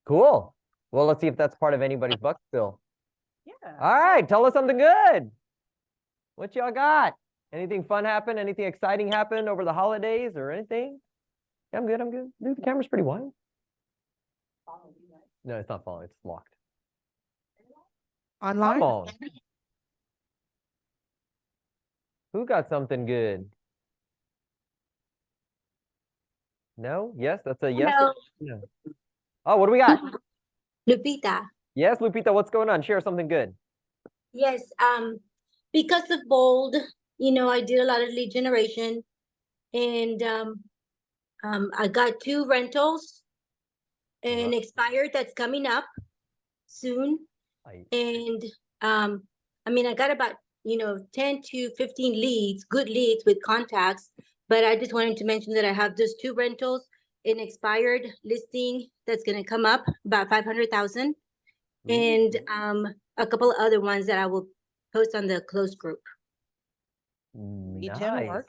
Cool. Well, let's see if that's part of anybody's buck bill. Yeah. All right, tell us something good. What y'all got? Anything fun happen? Anything exciting happen over the holidays or anything? Yeah, I'm good. I'm good. Dude, the camera's pretty wide. No, it's not falling. It's locked. Online? Come on. Who got something good? No? Yes? That's a yes? Hello. No. Oh, what do we got? Lupita. Yes, Lupita, what's going on? Share something good. Yes, because of Bold, I did a lot of lead generation, and I got 2 rentals and expired that's coming up soon. And I got about 10 to 15 leads, good leads with contacts, but I just wanted to mention that I have those 2 rentals, an expired listing that's going to come up about 500,000, and a couple of other ones that I will post on the closed group. Nice.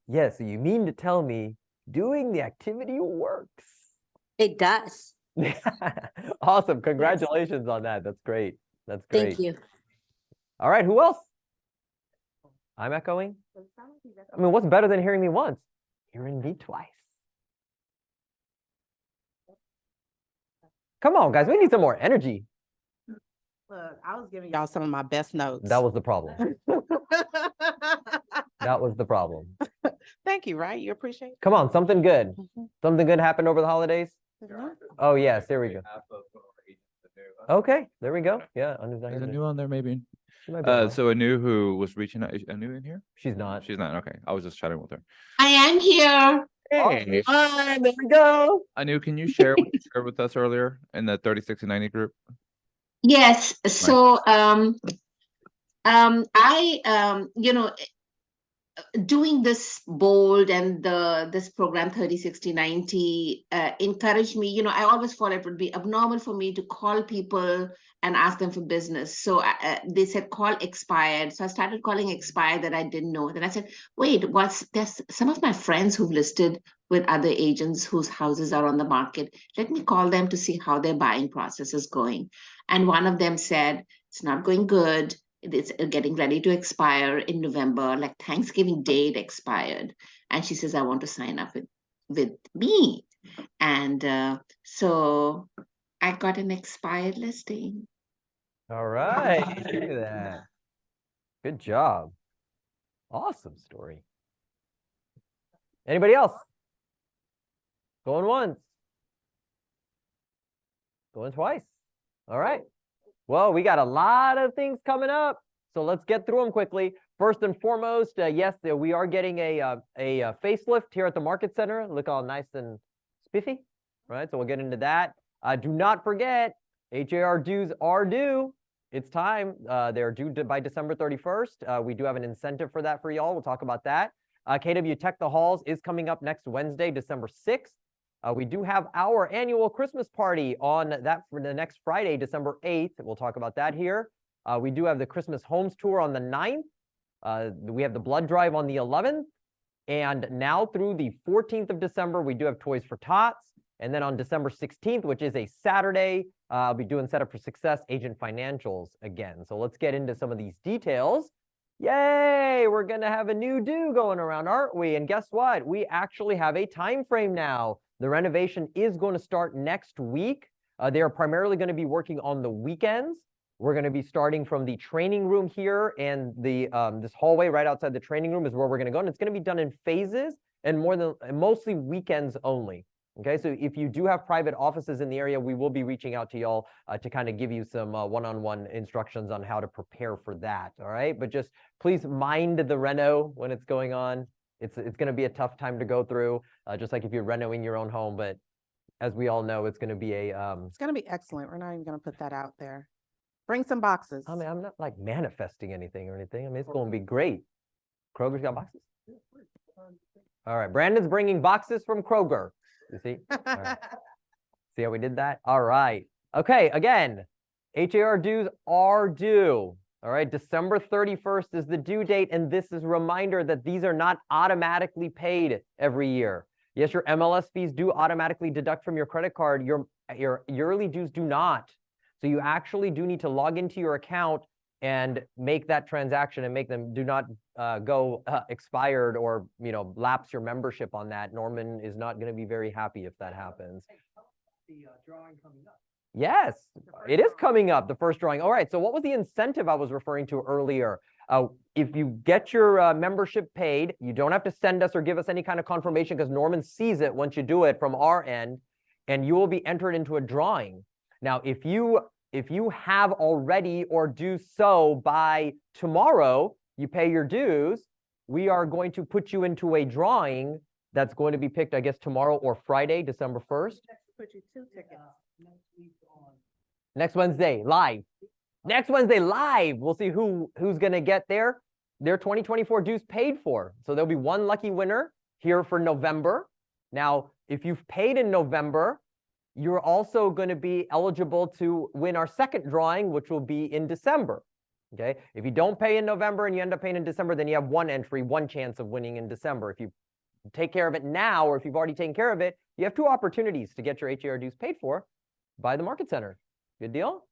Yeah, so you mean to tell me doing the activity works? It does. Awesome. Congratulations on that. That's great. That's great. Thank you. All right, who else? I'm echoing. I mean, what's better than hearing me once? Hearing me twice. Come on, guys. We need some more energy. Look, I was giving y'all some of my best notes. That was the problem. That was the problem. Thank you, right? You appreciate it? Come on, something good. Something good happened over the holidays? Oh, yes, there we go. Okay, there we go. Yeah, There's a new on there, maybe. so Anu who was reaching out, is Anu in here? She's not. She's not. Okay, I was just chatting with her. I am here. Hey, Hi, there we go. Anu, can you share what you shared with us earlier in the 30, 60, 90 group? Yes. So, doing this Bold and this program 30, 60, 90 encouraged me. I always thought it would be abnormal for me to call people and ask them for business. So they said call expired. So I started calling expired that I didn't know. Then I said, wait, there's some of my friends who've listed with other agents whose houses are on the market. Let me call them to see how their buying process is going. And one of them said, it's not going good. It's getting ready to expire in November, like Thanksgiving Day it expired. And she says, I want to sign up with me. And so I got an expired listing. All right. Look at that. Good job. Awesome story. Anybody else? Going once. Going twice. All right. Well, we got a lot of things coming up, so let's get through them quickly. First and foremost, yes, we are getting a facelift here at the Market Center. Look all nice and spiffy, right? So we'll get into that. Do not forget, HAR dues are due. It's time. They're due by December 31st. We do have an incentive for that for y'all. We'll talk about that. KW Tech The Halls is coming up next Wednesday, December 6th. We do have our annual Christmas party on that for the next Friday, December 8th. We'll talk about that here. We do have the Christmas Homes Tour on the 9th. We have the blood drive on the 11th. And now through the 14th of December, we do have Toys for Tots. And then on December 16th, which is a Saturday, I'll be doing Setup for Success Agent Financials again. So let's get into some of these details. Yay, we're going to have a new do going around, aren't we? And guess what? We actually have a time frame now. The renovation is going to start next week. They are primarily going to be working on the weekends. We're going to be starting from the training room here, and the this hallway right outside the training room is where we're going to go. And it's going to be done in phases and mostly weekends only. Okay, so if you do have private offices in the area, we will be reaching out to y'all to kind of give you some one-on-one instructions on how to prepare for that. All right, but just please mind the reno when it's going on. It's going to be a tough time to go through, just like if you're renoing your own home. But as we all know, it's going to be a it's going to be excellent. We're not even going to put that out there. Bring some boxes. I mean, I'm not like manifesting anything or anything. I mean, it's going to be great. Kroger's got boxes. All right, Brandon's bringing boxes from Kroger. You see? All right. See how we did that? All right. Okay, again, HAR dues are due. All right, December 31st is the due date, and this is a reminder that these are not automatically paid every year. Yes, your MLS fees do automatically deduct from your credit card. Your yearly dues do not. So you actually do need to log into your account and make that transaction and make them do not go expired or, lapse your membership on that. Norman is not going to be very happy if that happens. The drawing coming up. Yes, it is coming up, the first drawing. All right, so what was the incentive I was referring to earlier? If you get your membership paid, you don't have to send us or give us any kind of confirmation because Norman sees it once you do it from our end, and you will be entered into a drawing. Now, if you have already or do so by tomorrow, you pay your dues, we are going to put you into a drawing that's going to be picked, I guess, tomorrow or Friday, December 1st. Put you 2 tickets. Next Wednesday, live. Next Wednesday, live. We'll see who's going to get their 2024 dues paid for. So there'll be one lucky winner here for November. Now, if you've paid in November, you're also going to be eligible to win our second drawing, which will be in December. Okay. If you don't pay in November and you end up paying in December, then you have one entry, one chance of winning in December. If you take care of it now, or if you've already taken care of it, you have 2 opportunities to get your HAR dues paid for by the Market Center. Good deal?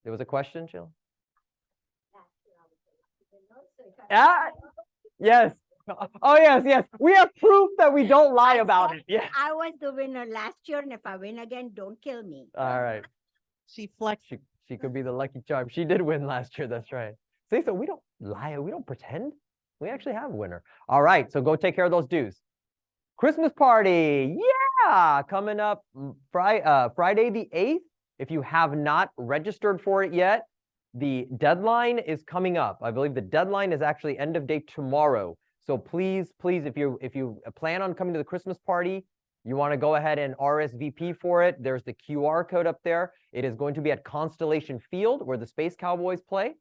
There was a question, Jill? Yes. Oh, yes. We have proof that we don't lie about it. Yeah. I was the winner last year, and if I win again, don't kill me. All right. She flexed. She could be the lucky charm. She did win last year. That's right. See, so we don't lie. We don't pretend. We actually have a winner. All right. So go take care of those dues. Christmas party. Yeah. Coming up Friday the 8th. If you have not registered for it yet, the deadline is coming up. I believe the deadline is actually end of day tomorrow. So please, if you plan on coming to the Christmas party, you want to go ahead and RSVP for it. There's the QR code up there. It is going to be at Constellation Field where the Space Cowboys play.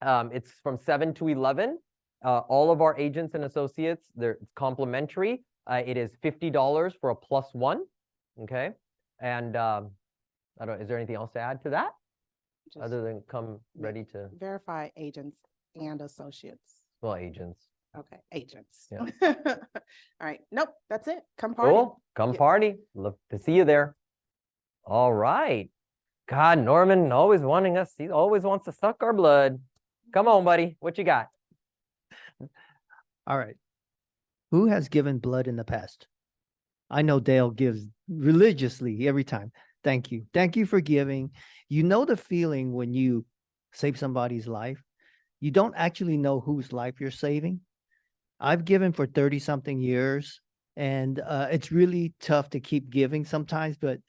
It's from 7 to 11. All of our agents and associates, it's complimentary. It is $50 for a +1. Okay. And I don't, is there anything else to add to that? Just Other than come ready to, verify agents and associates. well, agents. Okay, agents. Yeah. All right. Nope, that's it. Come party. Cool. Come Yeah. party. Love to see you there. All right. God, Norman always wanting us. He always wants to suck our blood. Come on, buddy. What you got? All right. Who has given blood in the past? I know Dale gives religiously every time. Thank you. Thank you for giving. You know the feeling when you save somebody's life. You don't actually know whose life you're saving. I've given for 30-something years, and it's really tough to keep giving sometimes, but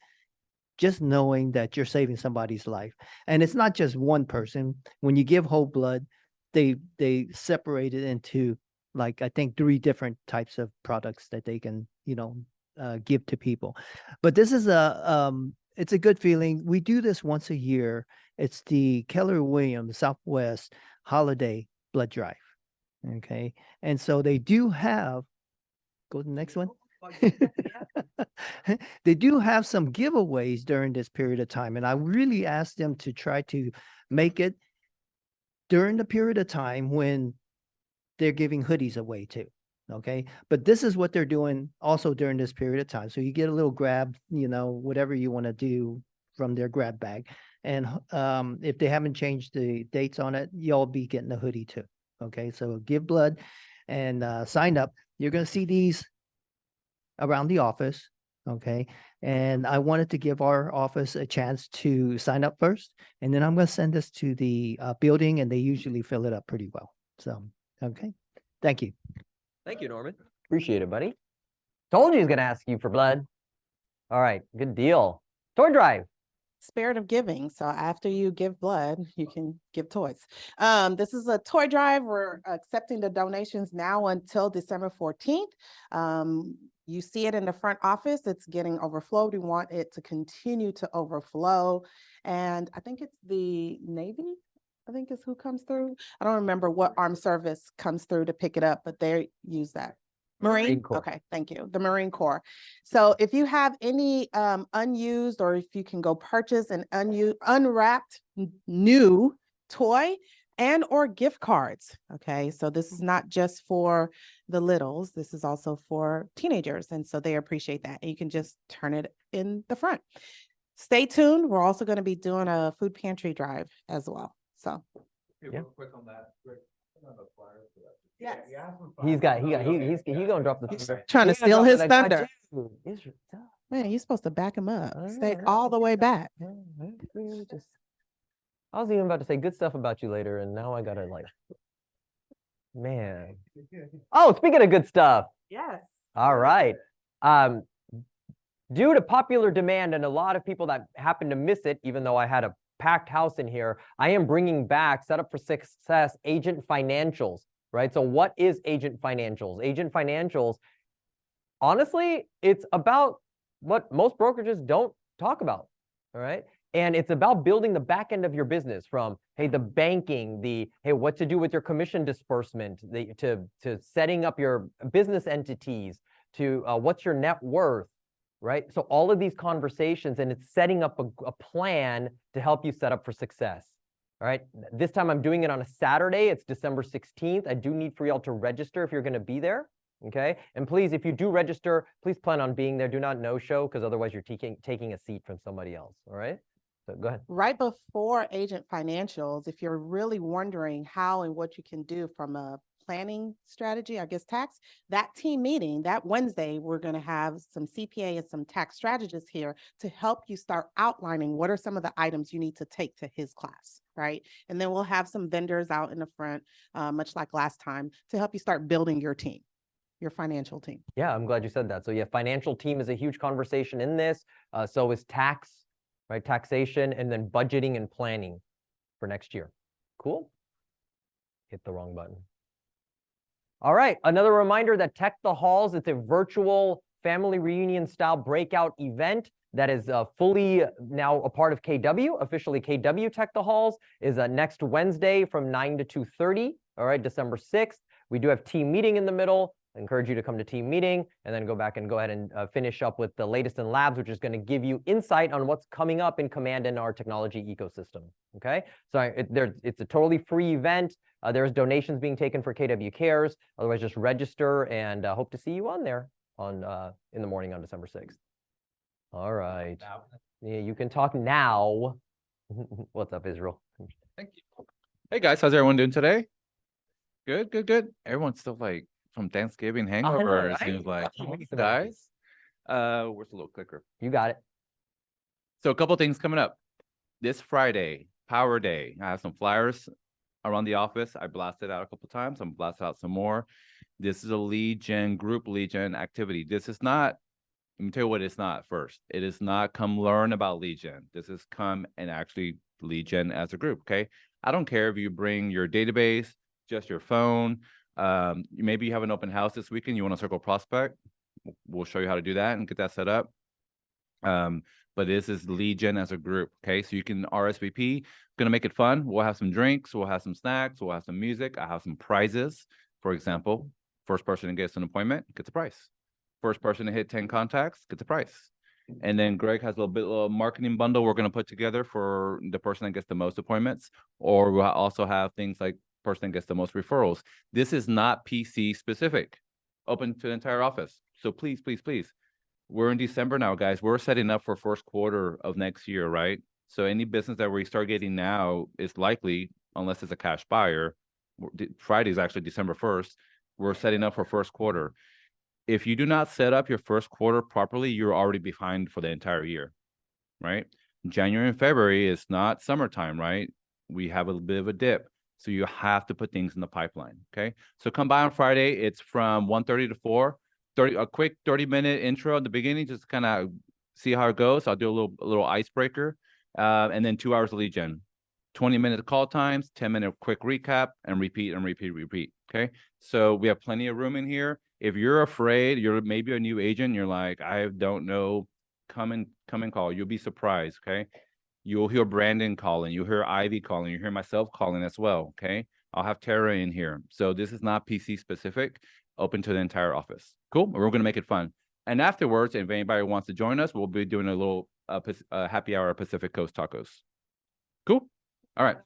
just knowing that you're saving somebody's life. And it's not just one person. When you give whole blood, they separate it into, like, I think 3 different types of products that they can, give to people. But this is it's a good feeling. We do this once a year. It's the Keller Williams Southwest Holiday Blood Drive. Okay. And so they do have, go to the next one. They do have some giveaways during this period of time. And I really asked them to try to make it during the period of time when they're giving hoodies away too. Okay. But this is what they're doing also during this period of time. So you get a little grab, whatever you want to do from their grab bag. And if they haven't changed the dates on it, you'll be getting a hoodie too. Okay. So give blood and sign up. You're going to see these around the office. Okay. And I wanted to give our office a chance to sign up first. And then I'm going to send this to the building, and they usually fill it up pretty well. So, okay. Thank you. Thank you, Norman. Appreciate it, buddy. Told you he's going to ask you for blood. All right. Good deal. Toy drive. Spirit of giving. So after you give blood, you can give toys. This is a toy drive. We're accepting the donations now until December 14th. You see it in the front office. It's getting overflowed. We want it to continue to overflow. And I think it's the Navy, I think is who comes through. I don't remember what armed service comes through to pick it up, but they use that. Marine Corps. Okay, thank you. The Marine Corps. So if you have any unused, or if you can go purchase an unwrapped new toy, and or gift cards. Okay, so this is not just for the littles, this is also for teenagers. And so they appreciate that. And you can just turn it in the front. Stay tuned. We're also going to be doing a food pantry drive as well. So Yeah. Quick on that. yes. He's gonna drop the He's thunder. trying to He's gonna steal drop his the next- thunder. Dude, it's- Man, you're supposed to back him up. I Stay know, all the way back. I was even about to say good stuff about you later, and now I gotta like, man. Oh, speaking of good stuff. Yes. All right. Due to popular demand and a lot of people that happened to miss it, even though I had a packed house in here, I am bringing back Set Up for Success Agent Financials, right? So what is Agent Financials? Agent Financials, honestly, it's about what most brokerages don't talk about, all right? And it's about building the back end of your business from, hey, the banking, hey, what to do with your commission disbursement, to setting up your business entities, to what's your net worth, right? So all of these conversations, and it's setting up a plan to help you set up for success, all right? This time I'm doing it on a Saturday. It's December 16th. I do need for y'all to register if you're going to be there. Okay. And please, if you do register, please plan on being there. Do not no-show, because otherwise you're taking a seat from somebody else. All right. So go ahead. Right before Agent Financials, if you're really wondering how and what you can do from a planning strategy, I guess tax, that team meeting, that Wednesday, we're going to have some CPA and some tax strategists here to help you start outlining what are some of the items you need to take to his class, right? And then we'll have some vendors out in the front, much like last time, to help you start building your team, your financial team. Yeah, I'm glad you said that. So yeah, financial team is a huge conversation in this. So is tax, right? Taxation, and then budgeting and planning for next year. Cool. Hit the wrong button. All right, another reminder that Tech the Halls, it's a virtual family reunion style breakout event that is fully now a part of KW. Officially, KW Tech the Halls is next Wednesday from 9 to 2:30. All right, December 6th. We do have team meeting in the middle. I encourage you to come to team meeting and then go ahead and finish up with the latest in labs, which is going to give you insight on what's coming up in Command in our technology ecosystem. Okay, so it's a totally free event. There's donations being taken for KW Cares. Otherwise, just register, and hope to see you on there in the morning on December 6th. All right. Yeah, you can talk now. What's up, Israel? Thank you. Hey guys, how's everyone doing today? Good, good, good. Everyone's still like from Thanksgiving hangover, it seems like. Guys, where's the little clicker? You got it. So a couple things coming up. This Friday, Power Day. I have some flyers around the office. I blasted out a couple times. I'm blasting out some more. This is a lead gen, group lead gen activity. This is not, let me tell you what it's not first. It is not come learn about lead gen. This is come and actually lead gen as a group, okay? I don't care if you bring your database, just your phone. Maybe you have an open house this weekend. You want to circle prospect. We'll show you how to do that and get that set up. But this is lead gen as a group, okay? So you can RSVP. Gonna make it fun. We'll have some drinks. We'll have some snacks. We'll have some music. I have some prizes. For example, first person to get an appointment gets a prize. First person to hit 10 contacts gets a prize. And then Greg has a little marketing bundle we're going to put together for the person that gets the most appointments. Or we'll also have things like person that gets the most referrals. This is not PC specific, open to the entire office. So please, please, please. We're in December now, guys. We're setting up for first quarter of next year, right? So any business that we start getting now is likely, unless it's a cash buyer, Friday is actually December 1st. We're setting up for first quarter. If you do not set up your first quarter properly, you're already behind for the entire year, right? January and February is not summertime, right? We have a bit of a dip. So you have to put things in the pipeline, okay? So come by on Friday. It's from 1:30 to 4. A quick 30-minute intro at the beginning, just kind of see how it goes. I'll do a little icebreaker, and then 2 hours of lead gen, 20-minute call times, 10-minute quick recap, and repeat and repeat, repeat. Okay, so we have plenty of room in here. If you're afraid, you're maybe a new agent, you're like, I don't know, come and call. You'll be surprised. Okay, you'll hear Brandon calling, you'll hear Ivy calling, you hear myself calling as well. Okay, I'll have Tara in here. So this is not PC specific. Open to the entire office. Cool. We're going to make it fun. And afterwards, if anybody wants to join us, we'll be doing a little happy hour Pacific Coast tacos. Cool. All right.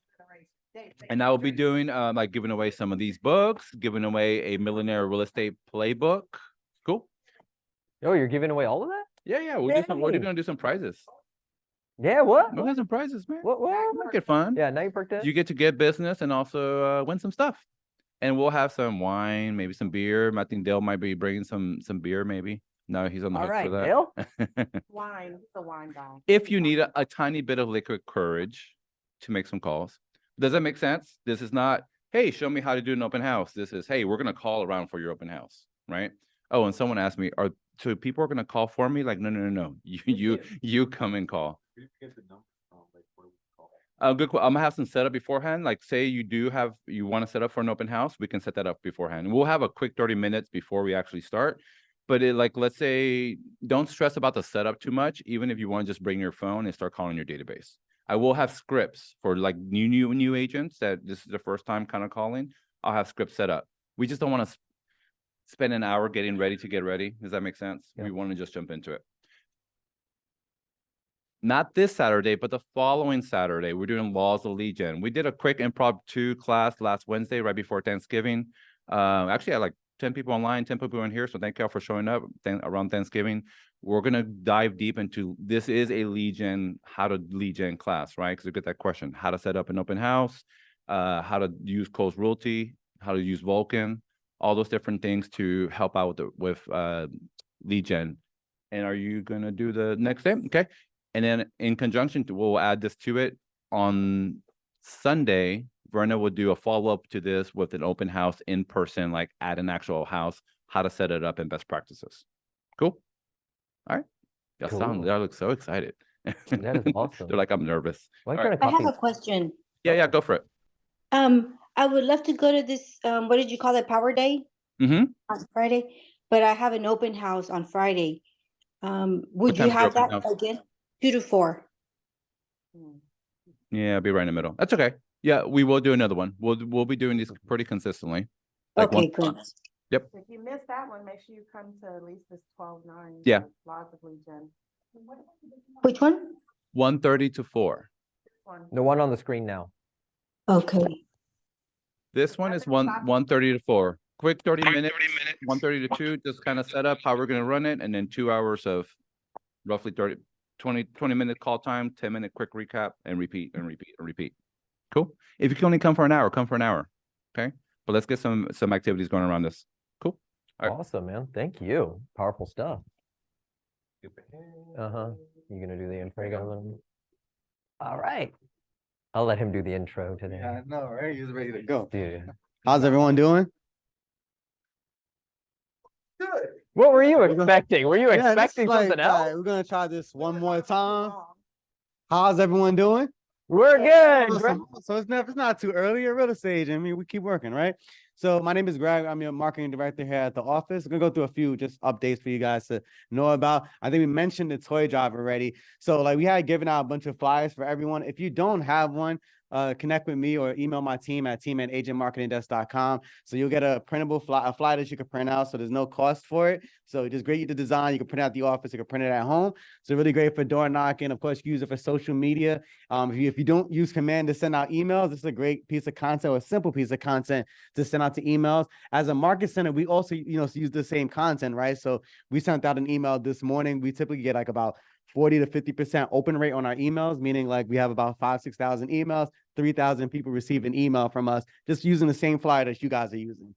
And I will be doing like giving away some of these books, giving away a millionaire real estate playbook. Cool. Oh, you're giving away all of that? Yeah, we'll do some. We're Dang. gonna do some prizes. Yeah, what? We'll have some prizes, man. What? Make it fun. Yeah, now you perked it. You get to get business and also win some stuff. And we'll have some wine, maybe some beer. I think Dale might be bringing some beer, maybe. No, he's on the All hook right, for that. Dale. Wine, he's a wine guy. If you need a tiny bit of liquid courage to make some calls. Does that make sense? This is not, hey, show me how to do an open house. This is, hey, we're going to call around for your open house, right? Oh, and someone asked me, so people are going to call for me? Like, no. You come and call. Good. I'm gonna have some setup beforehand. Like, say you want to set up for an open house, we can set that up beforehand. We'll have a quick 30 minutes before we actually start. But let's say, don't stress about the setup too much. Even if you want to just bring your phone and start calling your database. I will have scripts for like new agents that this is the first time kind of calling. I'll have scripts set up. We just don't want to spend an hour getting ready to get ready. Does that make sense? Yeah. We want to just jump into it. Not this Saturday, but the following Saturday, we're doing Laws of Lead Gen. We did a quick impromptu class last Wednesday, right before Thanksgiving. Actually, I had like 10 people online, 10 people in here. So thank y'all for showing up around Thanksgiving. We're going to dive deep into, this is a lead gen, how to lead gen class, right? Because we get that question, how to set up an open house, how to use Close Realty, how to use Vulcan, all those different things to help out with lead gen. And are you going to do the next day? Okay. And then in conjunction, we'll add this to it on Sunday. Verna will do a follow-up to this with an open house in person, like at an actual house, how to set it up and best practices. Cool. All right. Cool. Y'all look so excited. That is awesome. They're like, I'm nervous. Why All trying right. to I have copy? a question. Yeah, go for it. I would love to go to this, what did you call it, Power Day Mm-hmm. on Friday? But I have an open house on Friday. Would time you is your have open that house? again? 2 to 4. Yeah, I'll be right in the middle. That's okay. Yeah, we will do another one. We'll be doing these pretty consistently. Like Okay, good. If you missed that one, make sure you come to at least this 12/9. Yeah. Logically, Jen. Which one? 1:30 to 4. The one on the screen now. Okay. This one is 1:30 to 4. Quick 30 minutes, 1:30 to 2, just kind of set up how we're going to run it. And then 2 hours of roughly 20-minute call time, 10-minute quick recap, and repeat. Cool. If you can only come for an hour, come for an hour. Okay. But let's get some activities going around this. Cool. All right. Awesome, man. Thank you. Powerful stuff. Uh-huh. You gonna do the intro? You gotta let him... All right. I'll let him do the intro today. Yeah, I know, right? He's ready to go. Dude. How's everyone doing? What were you expecting? Were you Yeah, this expecting is like, something all else? right, we're gonna try this one more time. How's everyone doing? We're good. Awesome. So it's not too early or real estate agent. I mean, we keep working, right? So my name is Greg. I'm your marketing director here at the office. I'm gonna go through a few just updates for you guys to know about. I think we mentioned the toy drive already. So like we had given out a bunch of flyers for everyone. If you don't have one, connect with me or email my team at team@agentmarketingdesk.com. So you'll get a printable a flyer that you can print out. So there's no cost for it. So just great to design. You can print out the office. You can print it at home. So really great for door knocking. Of course, use it for social media. If you don't use command to send out emails, this is a great piece of content or a simple piece of content to send out to emails. As a market center, we also use the same content, right? So we sent out an email this morning. We typically get like about 40 to 50% open rate on our emails, meaning like we have about 5,000-6,000 emails, 3,000 people receive an email from us just using the same flyer that you guys are using.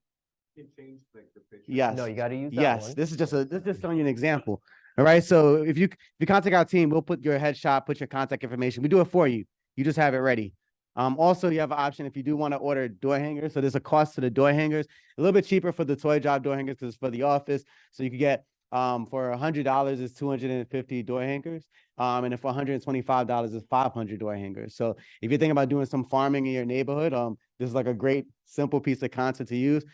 Yes. No, you got to use that Yes, one. this is just showing you an example. All right. So if you contact our team, we'll put your headshot, put your contact information. We do it for you. You just have it ready. Also, you have an option if you do want to order door hangers. So there's a cost to the door hangers, a little bit cheaper for the toy job door hangers because it's for the office. So you could get for $100 is 250 door hangers. And then for $125 is 500 door hangers. So if you're thinking about doing some farming in your neighborhood, this is like a great simple piece of content to use.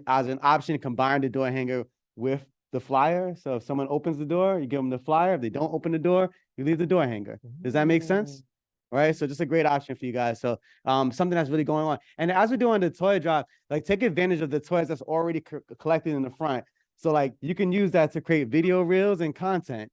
As an option, combine the door hanger with the flyer. So if someone opens the door, you give them the flyer. If they don't open the door, you leave the door hanger. Does that make sense? Right. So just a great option for you guys. So something that's really going on. And as we're doing the toy drop, like take advantage of the toys that's already collected in the front. So like you can use that to create video reels and content.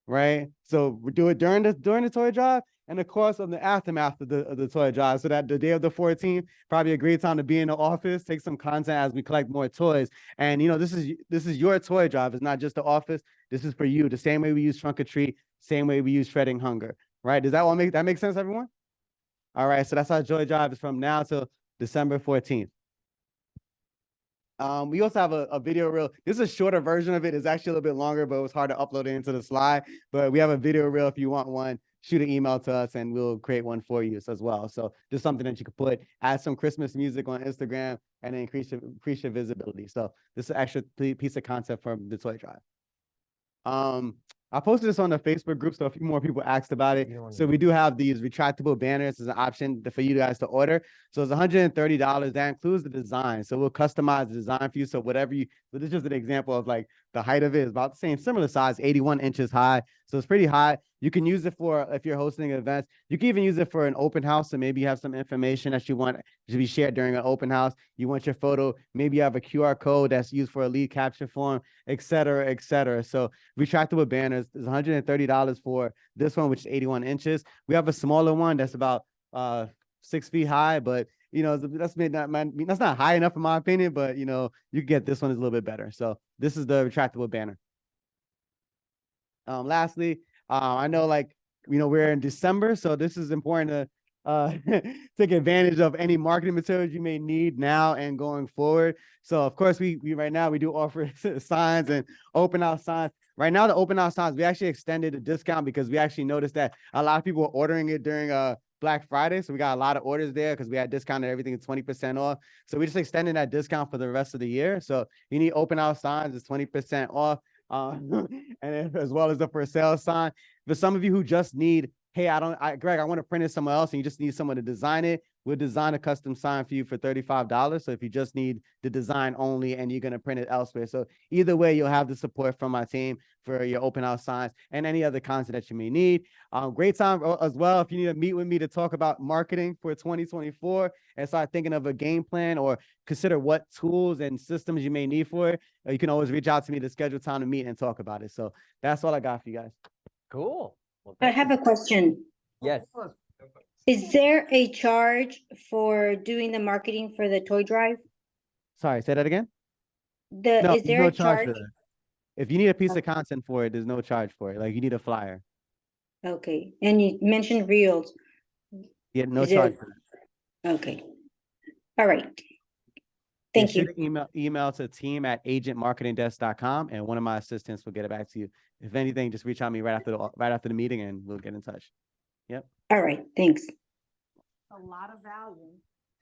right? So we do it during the toy drive and of course on the aftermath of the toy drive. So that the day of the 14th, probably a great time to be in the office, take some content as we collect more toys. And you know, this is your toy drive. It's not just the office. This is for you. The same way we use Trunk or Treat, same way we use Shredding Hunger. Right? Does that all make sense, everyone? All right. So that's our Joy Drive is from now till December 14th. We also have a video reel. This is a shorter version of it. It's actually a little bit longer, but it was hard to upload it into the slide. But we have a video reel if you want one. Shoot an email to us and we'll create one for you as well. So just something that you could put, add some Christmas music on Instagram and then increase your visibility. So this is an extra piece of content from the toy drive. I posted this on the Facebook group, so a few more people asked about it. So we do have these retractable banners as an option for you guys to order. So it's $130. That includes the design. So we'll customize the design for you. So whatever you, so this is just an example of like the height of it is about the same, similar size, 81 inches high. So it's pretty high. You can use it for, if you're hosting events, you can even use it for an open house. So maybe you have some information that you want to be shared during an open house. You want your photo, maybe you have a QR code that's used for a lead capture form, et cetera, et cetera. So retractable banners is $130 for this one, which is 81 inches. We have a smaller one that's about 6 feet high, but you know, that's not high enough in my opinion, but you know, you can get this one is a little bit better. So this is the retractable banner. Lastly, I know like, you know, we're in December, so this is important to take advantage of any marketing materials you may need now and going forward. So of course, we right now we do offer signs and open house signs. Right now, the open house signs, we actually extended the discount because we actually noticed that a lot of people were ordering it during Black Friday. So we got a lot of orders there because we had discounted everything at 20% off. So we just extended that discount for the rest of the year. So you need open house signs, it's 20% off. And as well as the for sale sign. For some of you who just need, hey, Greg, I want to print it somewhere else and you just need someone to design it, we'll design a custom sign for you for $35. So if you just need the design only and you're going to print it elsewhere. So either way, you'll have the support from my team for your open house signs and any other content that you may need. Great time as well if you need to meet with me to talk about marketing for 2024 and start thinking of a game plan or consider what tools and systems you may need for it. You can always reach out to me to schedule time to meet and talk about it. So that's all I got for you guys. Cool. Well, I thank have you. a question. Yes. Is there a charge for doing the marketing for the toy drive? Sorry, say that again. Is there's there no a charge? for that. If you need a piece of content for it, there's no charge for it. Like you need a flyer. Okay, and you mentioned reels. Yeah, no Is it- charge for that. Okay. All right. Yeah, Thank you. shoot an email to team@agentmarketingdesk.com and one of my assistants will get it back to you. If anything, just reach out to me right after the meeting and we'll get in touch. Yep. All right, thanks. A lot of value.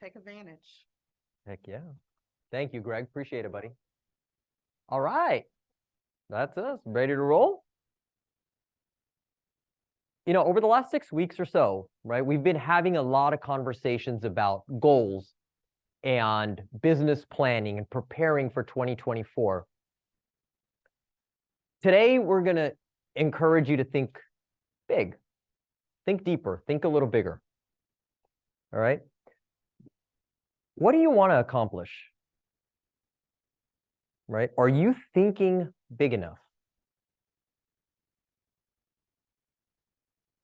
Take advantage. Heck yeah. Thank you, Greg. Appreciate it, buddy. All right. That's us. Ready to roll? You know, over the last 6 weeks or so, right, we've been having a lot of conversations about goals and business planning and preparing for 2024. Today, we're going to encourage you to think big, think deeper, think a little bigger. All right. What do you want to accomplish? Right? Are you thinking big enough?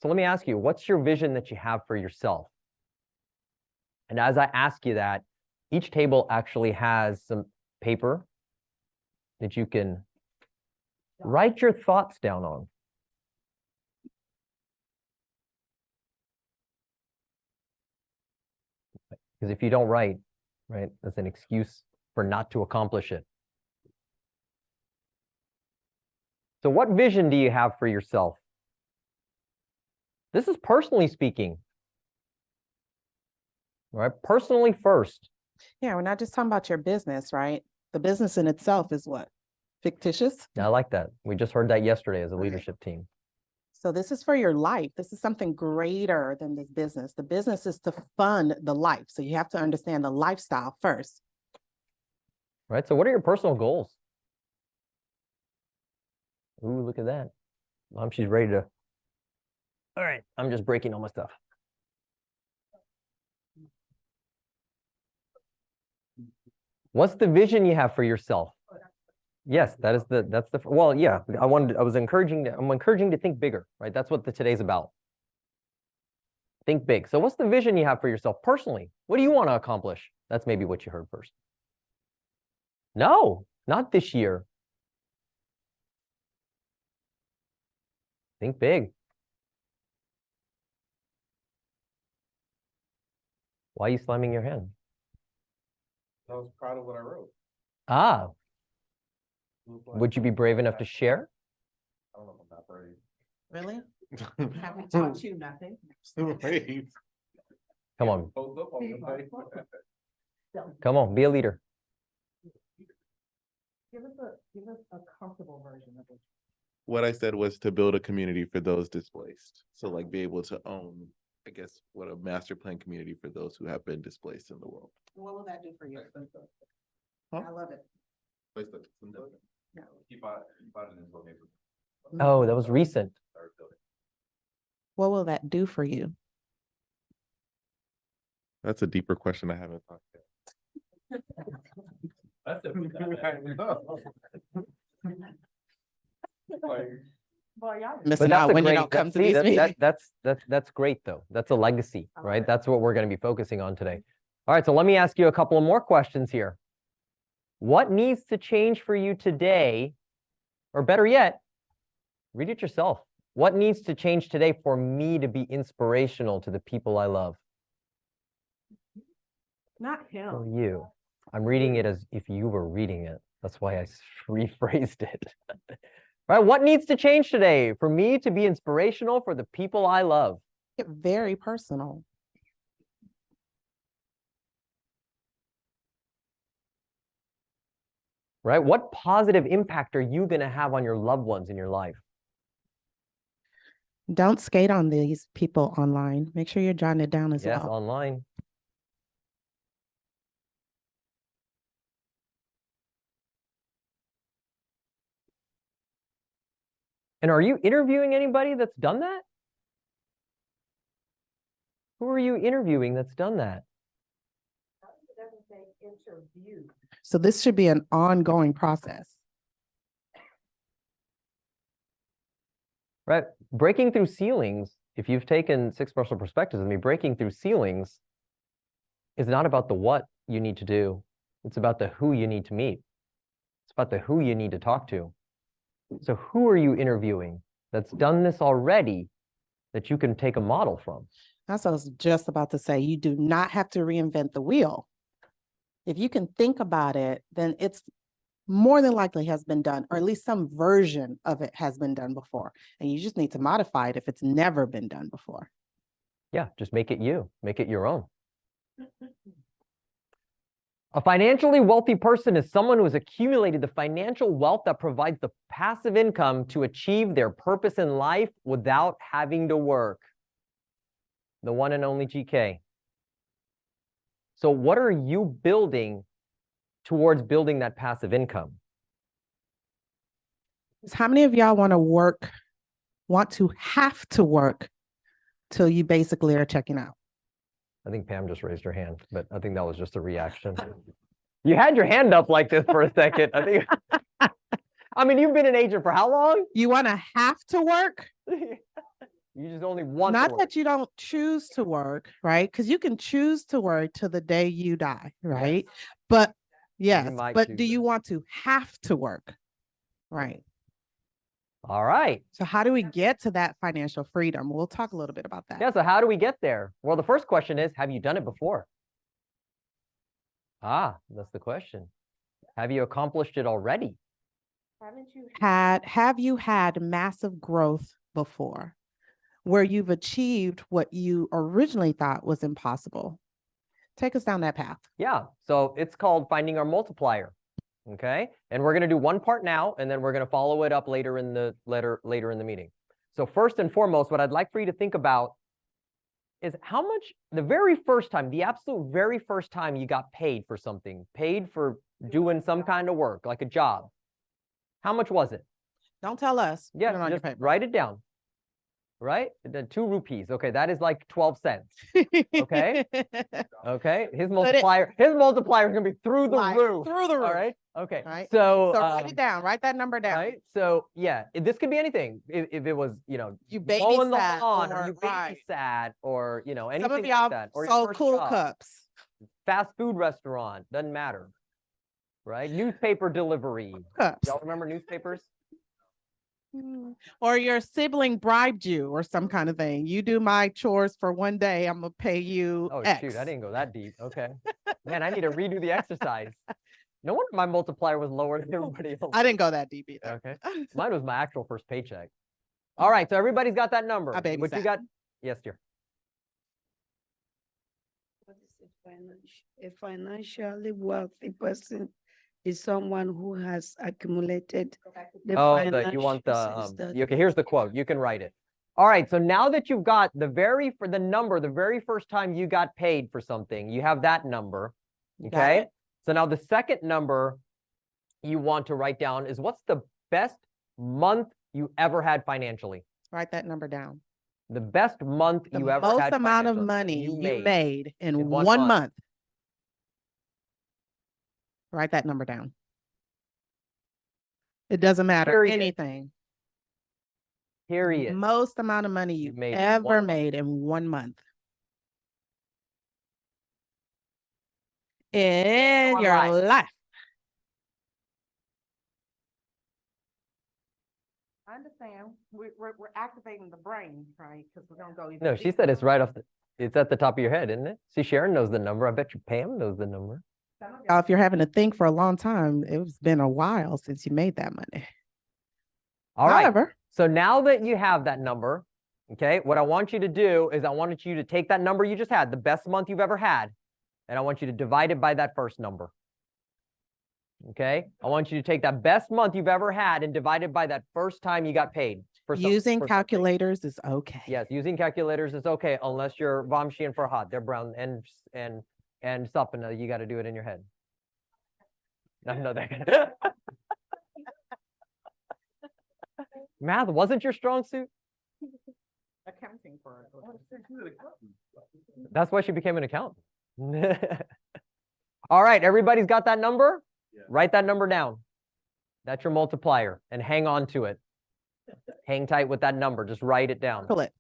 So let me ask you, what's your vision that you have for yourself? And as I ask you that, each table actually has some paper that you can write your thoughts down on. Because if you don't write, right, that's an excuse for not to accomplish it. So what vision do you have for yourself? This is personally speaking, right? Personally first. Yeah, we're not just talking about your business, right? The business in itself is what? Fictitious. I like that. We just heard that yesterday as a Right. leadership team. So this is for your life. This is something greater than this business. The business is to fund the life. So you have to understand the lifestyle first. Right? So what are your personal goals? Ooh, look at that. Mom, she's ready to. All right, I'm just breaking all my stuff. What's the vision you have for yourself? Yes, that's the, well, yeah, I'm encouraging to think bigger, right? That's what today's about. Think big. So what's the vision you have for yourself personally? What do you want to accomplish? That's maybe what you heard first. No, not this year. Think big. Why are you slamming your hand? I was proud of what I wrote. Ah, It was like, would you be brave enough to share? I don't know if I'm not brave. Really? Have we taught you nothing? Still brave. Come on, Hold up on the thing. come on, be a leader. Give us a comfortable version of it. What I said was to build a community for those displaced. So like be able to own, I guess, what a master plan community for those who have been displaced in the world. What will that do for you? Huh? I love it. Oh, that was recent. What will that do for you? That's a deeper question I haven't thought yet. That's a Missing But out when you great- don't come to see, these meetings. that's great though. That's a legacy, I love right? it. That's what we're going to be focusing on today. All right, so let me ask you a couple of more questions here. What needs to change for you today, or better yet, read it yourself. What needs to change today for me to be inspirational to the people I love? Not him. For you. I'm reading it as if you were reading it. That's why I rephrased it. All right, what needs to change today for me to be inspirational for the people I love? Get very personal. Right? What positive impact are you going to have on your loved ones in your life? Don't skate on these people online. Make sure you're jotting it down as Yes, well. online. And are you interviewing anybody that's done that? Who are you interviewing that's done that? So this should be an ongoing process. Right? Breaking through ceilings, if you've taken 6 personal perspectives with me, breaking through ceilings is not about the what you need to do. It's about the who you need to meet. It's about the who you need to talk to. So who are you interviewing that's done this already that you can take a model from? That's what I was just about to say. You do not have to reinvent the wheel. If you can think about it, then it's more than likely has been done, or at least some version of it has been done before. And you just need to modify it if it's never been done before. Yeah, just make it you, make it your own. A financially wealthy person is someone who has accumulated the financial wealth that provides the passive income to achieve their purpose in life without having to work. The one and only GK. So what are you building towards building that passive income? How many of y'all want to have to work till you basically are checking out? I think Pam just raised her hand, but I think that was just a reaction. You had your hand up like this for a second. I think. I mean, you've been an agent for how long? You want to have to work? You just only want Not to work. that you don't choose to work, right? Because you can choose to work till the day you die, right? Yes. But yes, might but choose do you that. want to have to work? Right. All right. So how do we get to that financial freedom? We'll talk a little bit about that. Yeah, so how do we get there? Well, the first question is, have you done it before? Ah, that's the question. Have you accomplished it already? Have you had massive growth before where you've achieved what you originally thought was impossible? Take us down that path. Yeah, so it's called finding our multiplier. Okay, and we're going to do one part now, and then we're going to follow it up later in the meeting. So first and foremost, what I'd like for you to think about is how much the very first time, the absolute very first time you got paid for something, paid for doing some kind of work, like a job. How much was it? Don't tell us. Yeah, Put it on your just paper. write it down. Right? The 2 rupees. Okay, that is like 12 cents. Okay. Okay. His multiplier is gonna be through the Like, roof. through the All roof. right. Okay, Right. so, So write it down, write that number down. right, so, yeah, this could be anything. If it was, You mowing the babysat lawn, or or- you right. babysat, or, Some of anything like y'all that, or your sold first cool job, cups. fast food restaurant, doesn't matter. Right, newspaper delivery. Cups. Y'all remember newspapers? Or your sibling bribed you or some kind of thing. You do my chores for one day, I'm gonna pay you Oh, X. shoot, I didn't go that deep. Okay. Man, I need to redo the exercise. No wonder my multiplier was lower than everybody else. I didn't go that deep either. Okay. Mine was my actual first paycheck. All right, so everybody's got that number. I What you babysat. got? Yes, dear. What is a financially wealthy person is someone who has accumulated the Oh, you want the, finances that okay, here's the quote. You can write it. All right, so now that you've got the very first time you got paid for something, you have that number. You got Okay. it? So now the second number you want to write down is, what's the best month you ever had financially? Write that number down. The best month The you ever most had amount of financially that money you you made in one one month. month. Write that number down. It doesn't matter, Period. anything. Period. Most amount of money You you've made in ever one month. made in 1 month. In Your your life. life. I understand. We're activating the brain, right? Because we're gonna go. No, she said it's right off it's at the top of your head, isn't it? See, Sharon knows the number. I bet you Pam knows the number. Y'all, if you're having to think for a long time, it's been a while since you made that money. All right. However, So now that you have that number, okay, what I want you to do is I wanted you to take that number you just had, the best month you've ever had, and I want you to divide it by that first number. Okay? I want you to take that best month you've ever had and divide it by that first time you got paid. using for something. calculators is okay. Yes, using calculators is okay, unless you're Vamshi and Farhad. They're brown and Sapna. You got to do it in your head. No, that. Math wasn't your strong suit. Accounting for That's why she became an accountant. All right, everybody's got that number? Yeah. Write that number down. That's your multiplier, and hang on to it. Hang tight with that number. Just write it down. Circle it.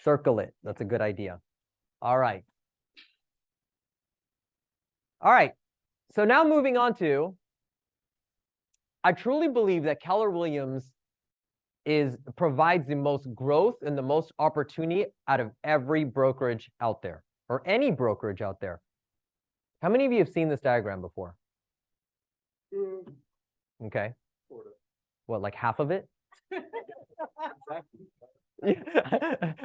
Circle it. That's a good idea. All right. All right. So now moving on to, I truly believe that Keller Williams provides the most growth and the most opportunity out of every brokerage out there, or any brokerage out there. How many of you have seen this diagram before? Okay. What, like half of it?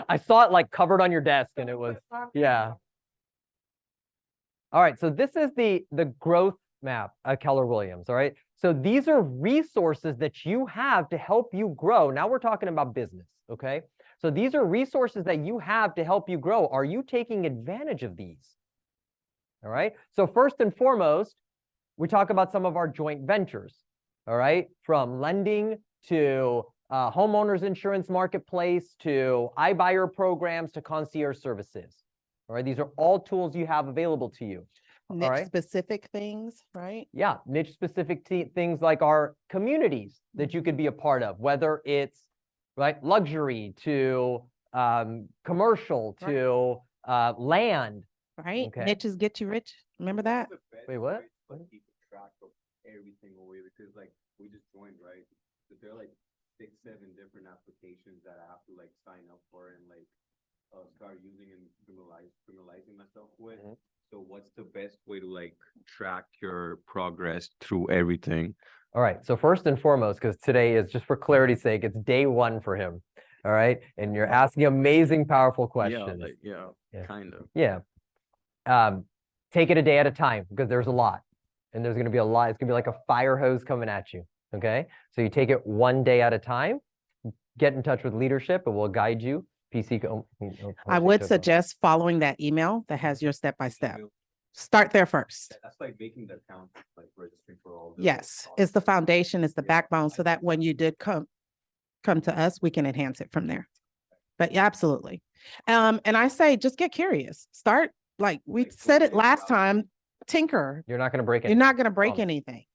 I saw it like covered on your desk, and it was, yeah. All right, so this is the growth map of Keller Williams, all right? So these are resources that you have to help you grow. Now we're talking about business, okay? So these are resources that you have to help you grow. Are you taking advantage of these? All right, so first and foremost, we talk about some of our joint ventures, all right? From lending to homeowners insurance marketplace to iBuyer programs to concierge services. All right, these are all tools you have available to you. Niche right. specific things, right? Yeah, niche specific things like our communities that you could be a part of, whether it's right luxury to commercial to land. Right? Okay. Niches get you rich. Remember that? Wait, what? Keep track of everything away, because like we just joined, right? So there are like 6, 7 different applications that I have to like sign up for and like start using and criminalizing myself with. Mhm. So what's the best way to like track your progress through everything? All right, so first and foremost, because today is just for clarity's sake, it's day 1 for him. All right, and you're asking amazing, powerful questions. Yeah, Yeah. kind of. Yeah. Take it a day at a time, because there's a lot, and there's going to be a lot. It's going to be like a fire hose coming at you. Okay, so you take it one day at a time. Get in touch with leadership, and we'll guide you. I would suggest following that email that has your step-by-step. Start there first. That's like making the account, like registering for all. the- Yes, it's the foundation, it's the backbone, so that when you did come to us, we can enhance it from there. But yeah, absolutely. And I say, just get curious. Start, like we said it last time, tinker. You're not going to break it. You're not going to break Promise. anything.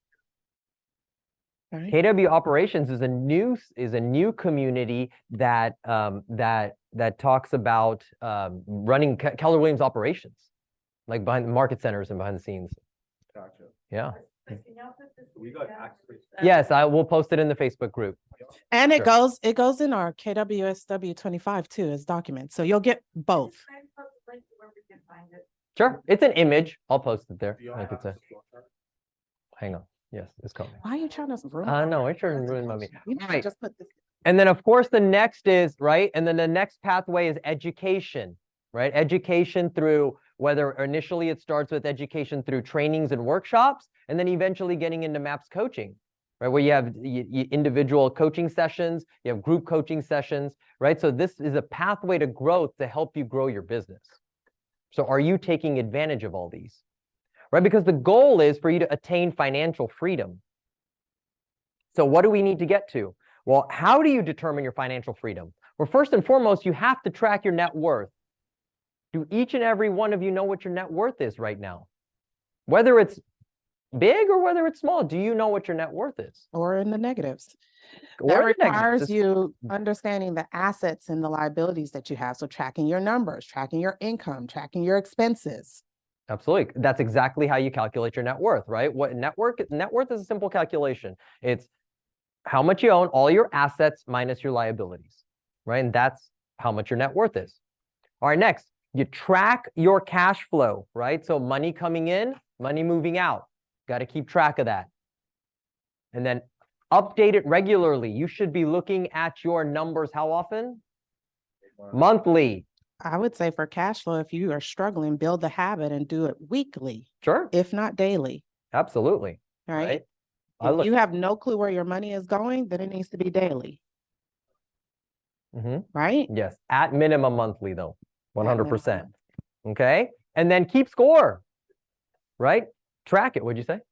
Right. KW Operations is a new community that that talks about running Keller Williams operations, like behind the market centers and behind the scenes. Gotcha. Yeah. We got access. Yes, I will post it in the Facebook group. And Sure. it goes in our KWSW 25 too as documents. So you'll get both. Sure, it's an image. I'll post it there. Like it's a. Hang on. Yes, it's coming. Why are you trying to ruin? No, it's trying to ruin my meeting. You need to Right. just put this. And then of course the next is, right? And then the next pathway is education, right? Education through whether initially it starts with education through trainings and workshops, and then eventually getting into MAPS coaching, right? Where you have individual coaching sessions, you have group coaching sessions, right? So this is a pathway to growth to help you grow your business. So are you taking advantage of all these, right? Because the goal is for you to attain financial freedom. So what do we need to get to? Well, how do you determine your financial freedom? Well, first and foremost, you have to track your net worth. Do each and every one of you know what your net worth is right now? Whether it's big or whether it's small, do you know what your net worth is? Or in the negatives. Or That the negatives. requires It's- you understanding the assets and the liabilities that you have. So tracking your numbers, tracking your income, tracking your expenses. Absolutely. That's exactly how you calculate your net worth, right? What net worth is a simple calculation. It's how much you own, all your assets minus your liabilities, right? And that's how much your net worth is. All right, next, you track your cash flow, right? So money coming in, money moving out. Got to keep track of that. And then update it regularly. You should be looking at your numbers how often? Monthly. I would say for cash flow, if you are struggling, build the habit and do it weekly, Sure. if not daily, Absolutely. right? I If look- you have no clue where your money is going, then it needs to be daily, Mhm. right? Yes, at minimum monthly though, 100%. minimum. Okay, and then keep score, right? Track it, what'd you say?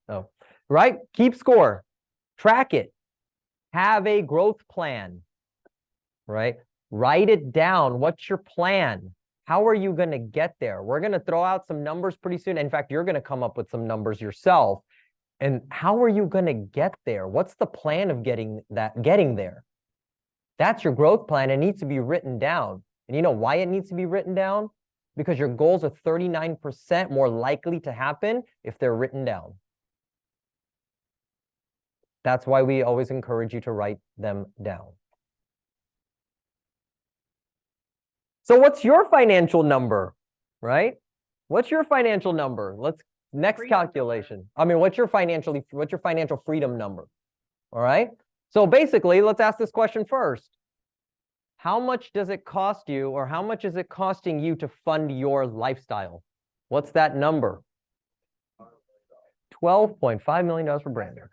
Oh, right, keep score, track it, have a growth plan, right? Write it down, what's your plan? How are you gonna get there? We're gonna throw out some numbers pretty soon. In fact, you're gonna come up with some numbers yourself. And how are you gonna get there? What's the plan of getting there? That's your growth plan. It needs to be written down. And you know why it needs to be written down? Because your goals are 39% more likely to happen if they're written down. That's why we always encourage you to write them down. So what's your financial number, right? What's your financial number? Next calculation. I mean, what's your financial freedom number? All right. So basically, let's ask this question first. How much does it cost you, or how much is it costing you to fund your lifestyle? What's that number? $12.5 million for Brandon.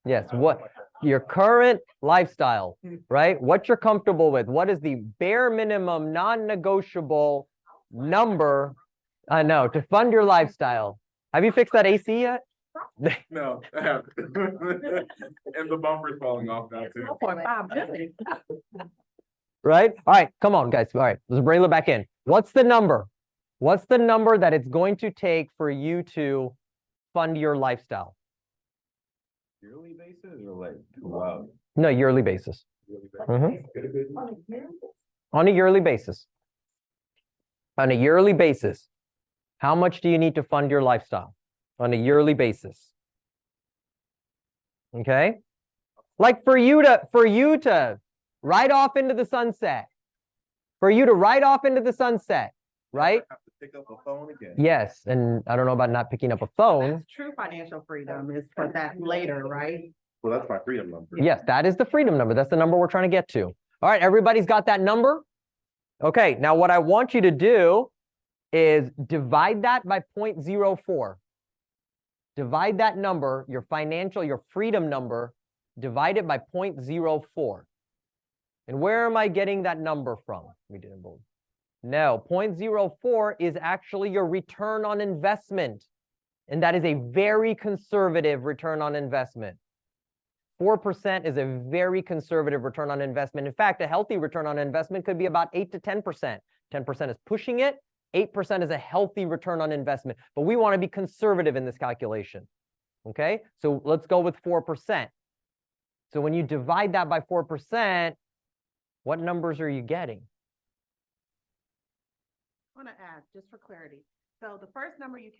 Yes, what your current lifestyle, right? What you're comfortable with. What is the bare minimum non-negotiable number? No, to fund your lifestyle. Have you fixed that AC yet? No, I haven't. And the bumper's falling off now too. Right? All right, come on, guys. All right, let's bring it back in. What's the number? What's the number that it's going to take for you to fund your lifestyle? Yearly basis or like, wow. No, yearly basis. Mhm. On a yearly basis. On a yearly basis. How much do you need to fund your lifestyle? On a yearly basis. Okay? Like for you to ride off into the sunset. For you to ride off into the sunset, right? Have to pick up a phone again. Yes, and I don't know about not picking up a phone. True financial freedom is for that later, right? Well, that's my freedom number. Yes, that is the freedom number. That's the number we're trying to get to. All right, everybody's got that number? Okay, now what I want you to do is divide that by 0.04. Divide that number, your freedom number, divide it by 0.04. And where am I getting that number from? We did in bold. No, 0.04 is actually your return on investment. And that is a very conservative return on investment. 4% is a very conservative return on investment. In fact, a healthy return on investment could be about 8 to 10%. 10% is pushing it. 8% is a healthy return on investment. But we want to be conservative in this calculation. Okay, so let's go with 4%. So when you divide that by 4%, what numbers are you getting? I want to add, just for clarity. So the first number you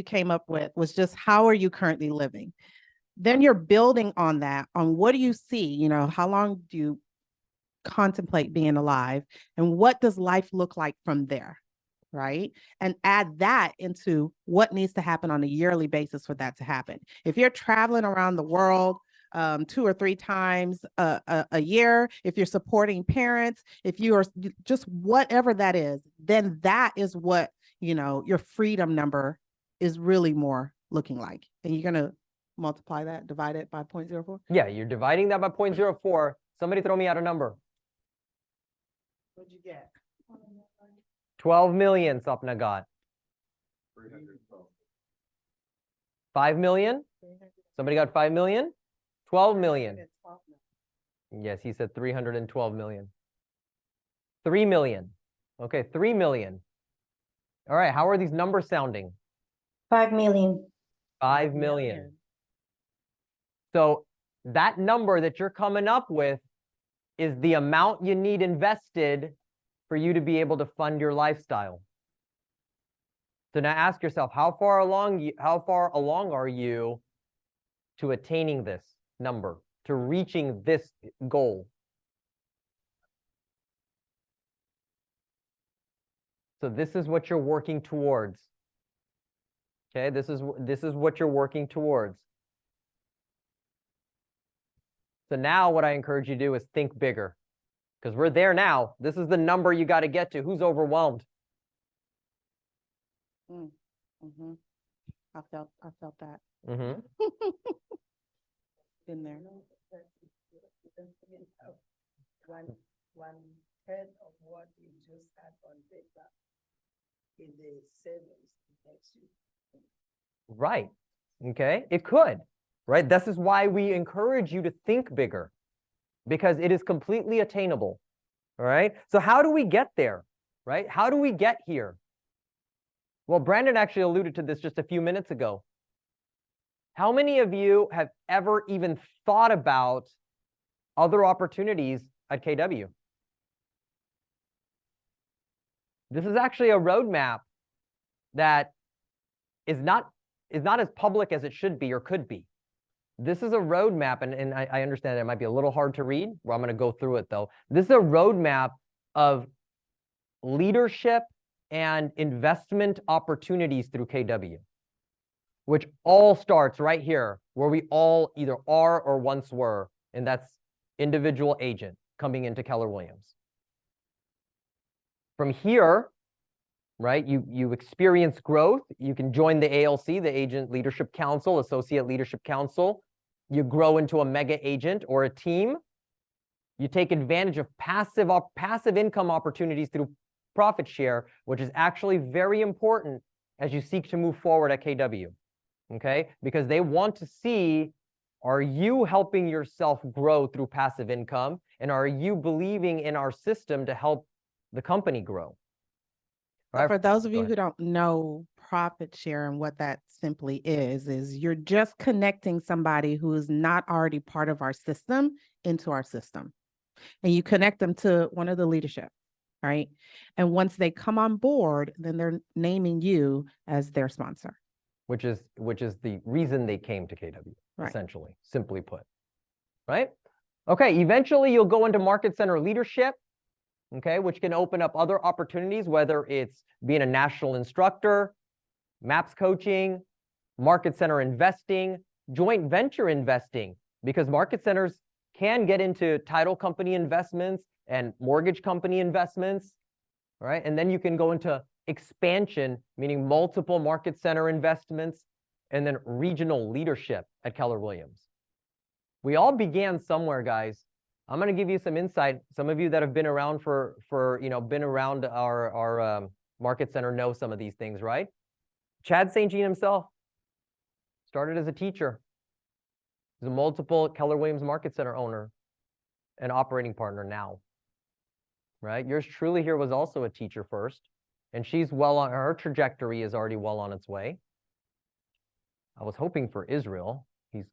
came up with was just how are you currently living? Then you're building on that, on what do you see? You know, how long do you contemplate being alive? And what does life look like from there? Right? And add that into what needs to happen on a yearly basis for that to happen. If you're traveling around the world 2 or 3 times a year, if you're supporting parents, if you are just whatever that is, then that is what, you know, your freedom number is really more looking like. And you're going to multiply that, divide it by 0.04. Yeah, you're dividing that by 0.04. Somebody throw me out a number. What'd you get? 12 million, Sapna got. 5 million? Somebody got 5 million? 12 million. Yes, he said 312 million. 3 million. Okay, 3 million. All right, how are these numbers sounding? 5 million. 5 million. So that number that you're coming up with is the amount you need invested for you to be able to fund your lifestyle. So now ask yourself, how far along are you to attaining this number, to reaching this goal? So this is what you're working towards. Okay, this is what you're working towards. So now what I encourage you to do is think bigger, because we're there now. This is the number you got to get to. Who's overwhelmed? Mm-hmm. I felt that. Mm-hmm. Been there. One third of what you just had on paper in the savings next week. Right. Okay. It could. Right. This is why we encourage you to think bigger, because it is completely attainable. All right. So how do we get there? Right. How do we get here? Well, Brandon actually alluded to this just a few minutes ago. How many of you have ever even thought about other opportunities at KW? This is actually a roadmap that is not as public as it should be or could be. This is a roadmap, and I understand it might be a little hard to read. Well, I'm going to go through it though. This is a roadmap of leadership and investment opportunities through KW, which all starts right here, where we all either are or once were, and that's individual agent coming into Keller Williams. From here, right, you experience growth. You can join the ALC, the Agent Leadership Council, Associate Leadership Council. You grow into a mega agent or a team. You take advantage of passive income opportunities through profit share, which is actually very important as you seek to move forward at KW. Okay, because they want to see, are you helping yourself grow through passive income, and are you believing in our system to help the company grow? So for those of you who don't know profit share and what that simply is you're just connecting somebody who is not already part of our system into our system. And you connect them to one of the leadership, right? And once they come on board, then they're naming you as their sponsor. Which is the reason they came to KW, Right. essentially, simply put, right? Okay, eventually you'll go into market center leadership, okay, which can open up other opportunities, whether it's being a national instructor, MAPS coaching, market center investing, joint venture investing, because market centers can get into title company investments and mortgage company investments, right? And then you can go into expansion, meaning multiple market center investments, and then regional leadership at Keller Williams. We all began somewhere, guys. I'm going to give you some insight. Some of you that have been around been around our market center know some of these things, right? Chad St. Jean himself started as a teacher. He's a multiple Keller Williams Market Center owner and operating partner now, right? Yours truly here was also a teacher first, and she's well on her trajectory is already well on its way. I was hoping for Israel. He's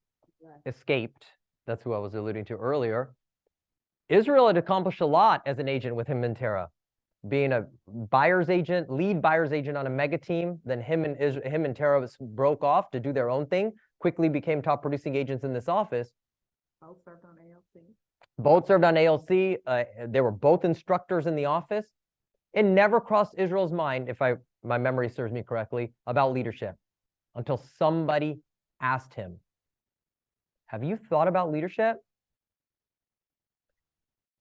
escaped. That's who I was alluding to earlier. Israel had accomplished a lot as an agent with him and Tara, being a buyer's agent, lead buyer's agent on a mega team. Then him and Tara broke off to do their own thing, quickly became top producing agents in this office. Both served on ALC. Both served on ALC. They were both instructors in the office. It never crossed Israel's mind, if my memory serves me correctly, about leadership until somebody asked him, have you thought about leadership?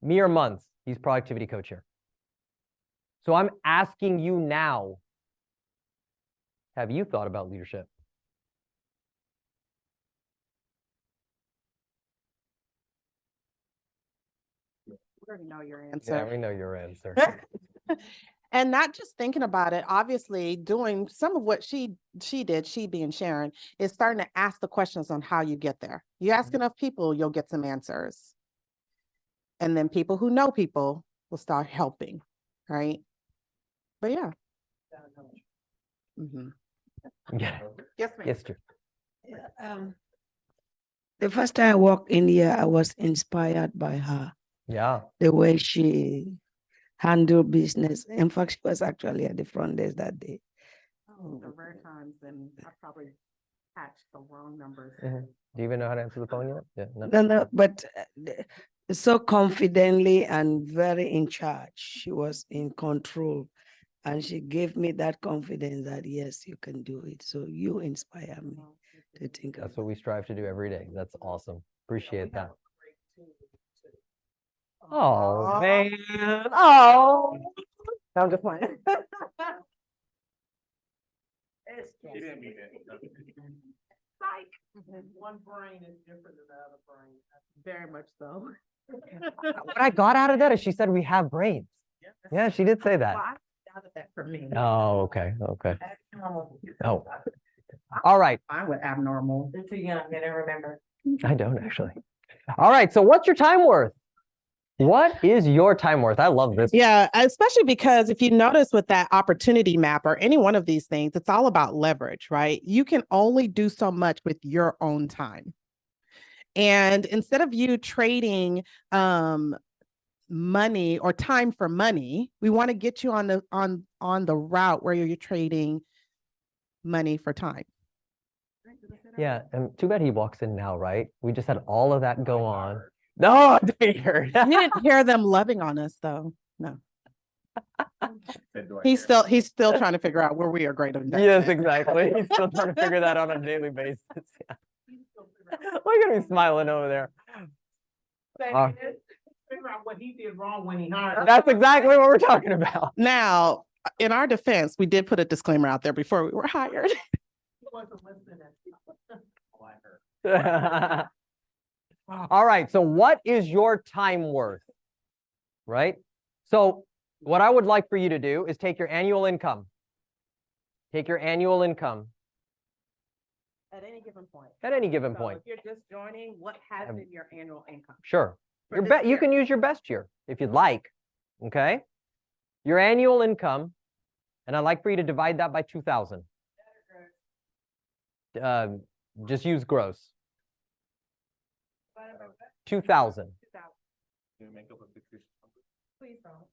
Mere months, he's productivity coach here. So I'm asking you now, have you thought about leadership? We already know your Yeah, answer. we know your answer. And not just thinking about it, obviously doing some of what she did, she being Sharon, is starting to ask the questions on how you get there. You ask enough people, you'll get some answers. And then people who know people will start helping, right? But yeah. Mhm. Yeah. Yes, ma'am. Yes, sir. The first time I walked in here, I was inspired by her, Yeah. the way she handled business. In fact, she was actually at the front desk that day. The rare times, and I probably patched the wrong numbers. Mhm. Do you even know how to answer the phone yet? Yeah. No. No, but so confidently and very in charge. She was in control. And she gave me that confidence that, yes, you can do it. So you inspire me to think That's of what we strive to do every day. That's awesome. Appreciate that. Oh, man. Oh. No, I'm just playing. One brain is different than the other brain. Very much so. What I got out of that is she said we have brains. Yeah, she did say that. Out of that for me. Oh, okay. Okay. Oh. All right. I would abnormal. They're too young, they don't remember. I don't actually. All right. So what's your time worth? What is your time worth? I love this. Yeah, especially because if you notice with that opportunity map or any one of these things, it's all about leverage, right? You can only do so much with your own time. And instead of you trading money or time for money, we want to get you on the route where you're trading money for time. Yeah, and too bad he walks in now, right? We just had all of that go on. No, I heard. You didn't hear them loving on us though. No. He's still trying to figure out where we are great investment. Yes, exactly. He's still trying to figure that out on a daily basis. Yeah. Look at me smiling over there. Figure out what he did wrong when he hired. That's exactly what we're talking about. Now, in our defense, we did put a disclaimer out there before we were hired. He wasn't listening. All right. So what is your time worth? Right? So what I would like for you to do is take your annual income. Take your annual income. At any given point. At any given So point. if you're just joining, what has been your annual income? Sure. For Your this bet you year? can use your best year if you'd like. Okay. Your annual income, and I'd like for you to divide that by 2,000. Just use gross. 2,000. Please don't.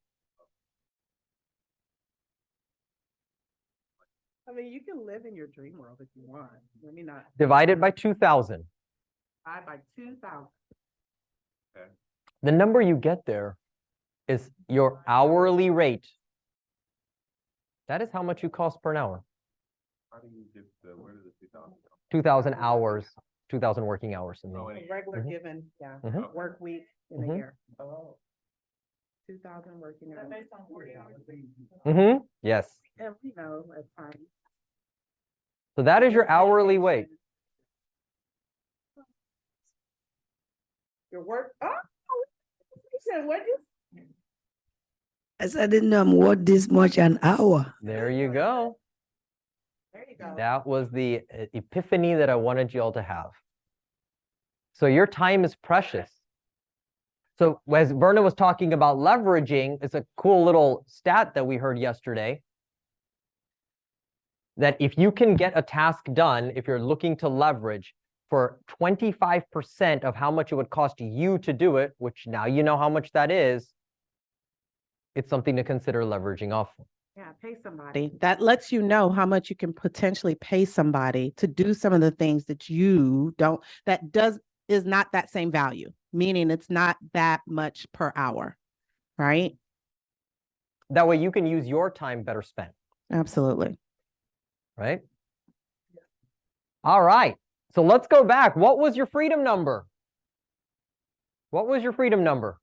I mean, you can live in your dream world if you want. Let me not Divide it by 2,000. divide by 2,000. The number you get there is your hourly rate. That is how much you cost per hour. How do you get the, where does the 2,000 come? 2,000 hours, 2,000 working hours. In the Oh, A and regular Mhm. given, yeah, Mhm. work week in a Mhm. year. Oh. 2,000 working hours. Based on 40 hours. Yes. And we know at times. So that is your hourly wage. Your work, oh, you said what is? I said, I didn't know I'm worth this much an hour. There you go. There you go. That was the epiphany that I wanted you all to have. So your time is precious. So as Verna was talking about leveraging, it's a cool little stat that we heard yesterday. that if you can get a task done, if you're looking to leverage for 25% of how much it would cost you to do it, which now you know how much that is, it's something to consider leveraging off. Yeah, pay somebody. That lets you know how much you can potentially pay somebody to do some of the things that you don't, is not that same value, meaning it's not that much per hour, right? That way you can use your time better spent, Absolutely. right? All right. So let's go back. What was your freedom number? What was your freedom number?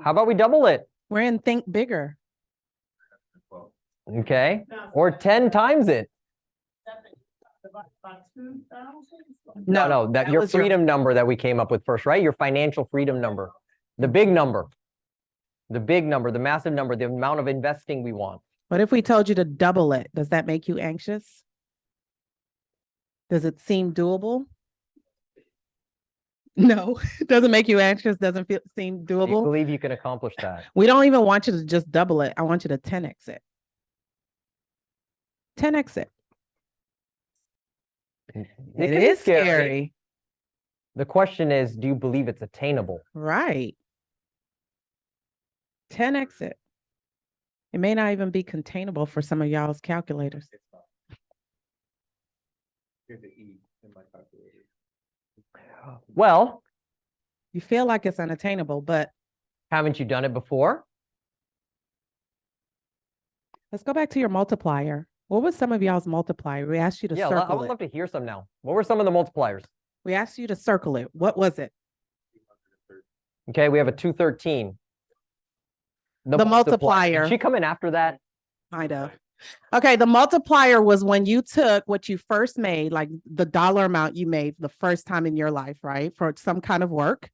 How about we double it? We're in Think Bigger. Okay. Or 10 times it. No, that your was your- freedom number that we came up with first, right? Your financial freedom number. The big number. The big number, the massive number, the amount of investing we want. What if we told you to double it? Does that make you anxious? Does it seem doable? No, it doesn't make you anxious, doesn't seem Do you doable. believe you can accomplish that? We don't even want you to just double it. I want you to 10x it. 10x it. It It can be is scary. The question is, do you believe it's attainable? Right. 10x it. It may not even be containable for some of y'all's calculators. Here's the E in my calculator. Well, You feel like it's unattainable, but haven't you done it before? let's go back to your multiplier. What was some of y'all's multiplier? We asked you to Yeah, I circle would it. love to hear some now. What were some of the multipliers? We asked you to circle it. What was it? Okay, we have a 213. The multiplier. Did she come in after that? Kind of. Okay, the multiplier was when you took what you first made, like the dollar amount you made the first time in your life, right? For some kind of work.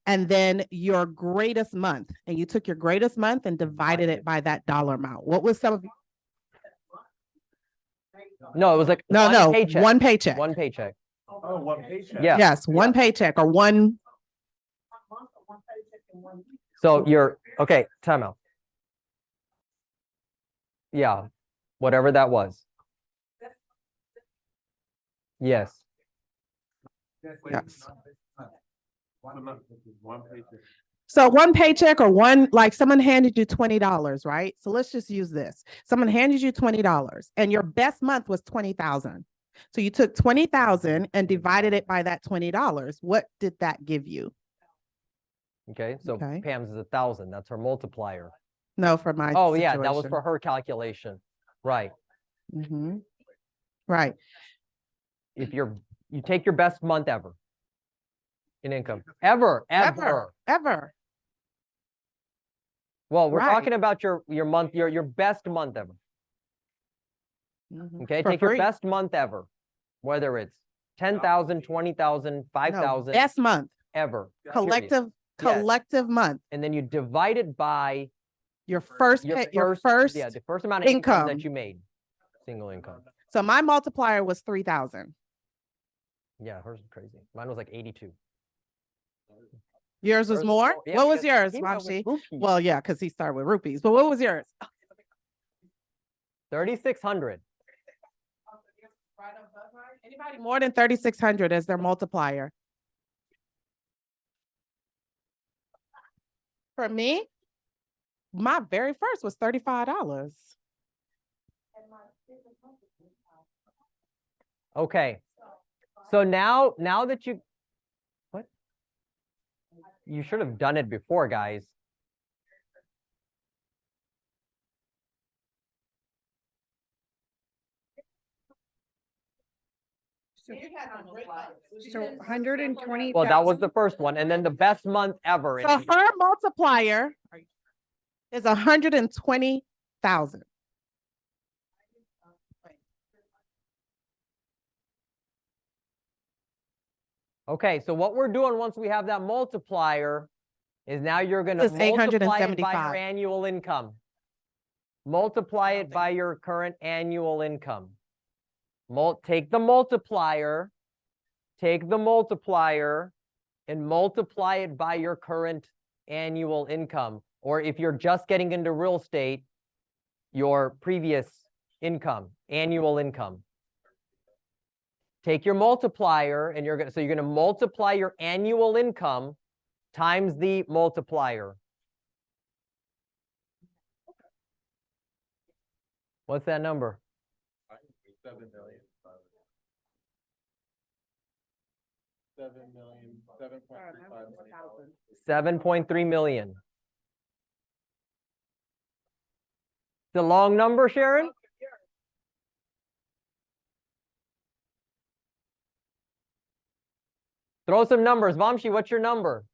And then your greatest month. And you took your greatest month and divided it by that dollar amount. What was some of No, it was like No, one no, paycheck. one paycheck. One paycheck. Oh, one paycheck. Yeah. Yes, one paycheck or one. So you're okay, time out. Yeah, whatever that was. Yes. Yes. One paycheck. So one paycheck or one, like someone handed you $20, right? So let's just use this. Someone handed you $20 and your best month was 20,000. So you took 20,000 and divided it by that $20. What did that give you? Okay, so Okay. Pam's is 1,000. That's her multiplier. No, for my Oh, yeah, that was situation. for her calculation. Right. Mhm. Right. If you take your best month ever in income, ever. Ever. Well, we're Right. talking about your month, your best month ever. Mhm. Okay, For take free. your best month ever, whether it's 10,000, 20,000, No, 5,000, best month, ever. period. collective month. And then you divide it by Your first, your your first, first. yeah, the first amount of income that income. you made, single income. So my multiplier was 3,000. Yeah, hers is crazy. Mine was like 82. Yours was Hers more? yeah, What was because yours, he went with Vamshi? rupees. Well, yeah, because he started with rupees. But what was yours? 3,600. Anybody more than 3,600 as their multiplier? For me, my very first was $35. Okay. So now that what? You should have done it before, guys. So 120. Well, that was the first one. And then the best month ever. So her multiplier is 120,000. Okay, so what we're doing once we have that multiplier is now you're going to This is multiply it by 875. your annual income. Multiply it by your current annual income. Take the multiplier and multiply it by your current annual income. Or if you're just getting into real estate, your previous income, annual income. Take your multiplier and you're going to multiply your annual income times the multiplier. What's that number? 7 million. 7.3 million. It's a long number, Sharon? Throw some numbers. Vamshi, what's your number?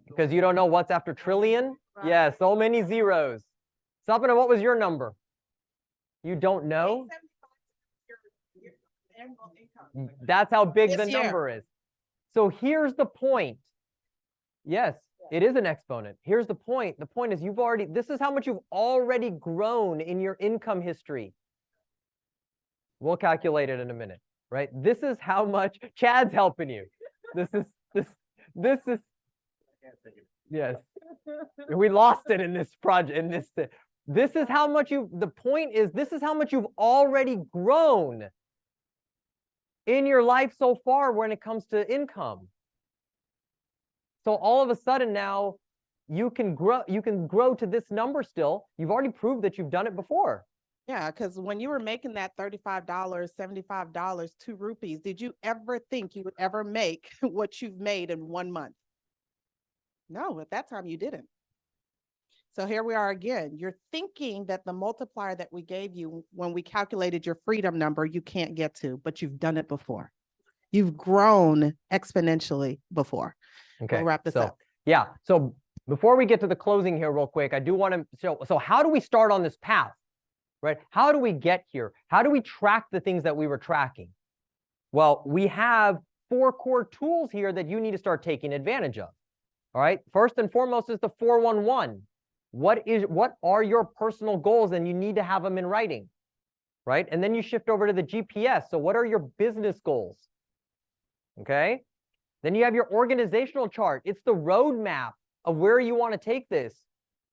Because you don't know what's after trillion? Yeah, so many zeros. Sapna, what was your number? You don't know? That's how big the This year. number is. So here's the point. Yes, it is an exponent. Here's the point. The point is this is how much you've already grown in your income history. We'll calculate it in a minute, right? This is how much Chad's helping you. This is, yes. We lost it in this project, this is how much the point is, this is how much you've already grown in your life so far when it comes to income. So all of a sudden now you can grow to this number still. You've already proved that you've done it before. Yeah, because when you were making that $35, $75, 2 rupees, did you ever think you would ever make what you've made in 1 month? No, at that time you didn't. So here we are again. You're thinking that the multiplier that we gave you when we calculated your freedom number, you can't get to, but you've done it before. You've grown exponentially before. Okay. We'll wrap this up. Yeah. So before we get to the closing here real quick, I do want to show, so how do we start on this path, right? How do we get here? How do we track the things that we were tracking? Well, we have 4 core tools here that you need to start taking advantage of. All right. First and foremost is the 411. What are your personal goals? And you need to have them in writing, right? And then you shift over to the GPS. So what are your business goals? Okay. Then you have your organizational chart. It's the roadmap of where you want to take this,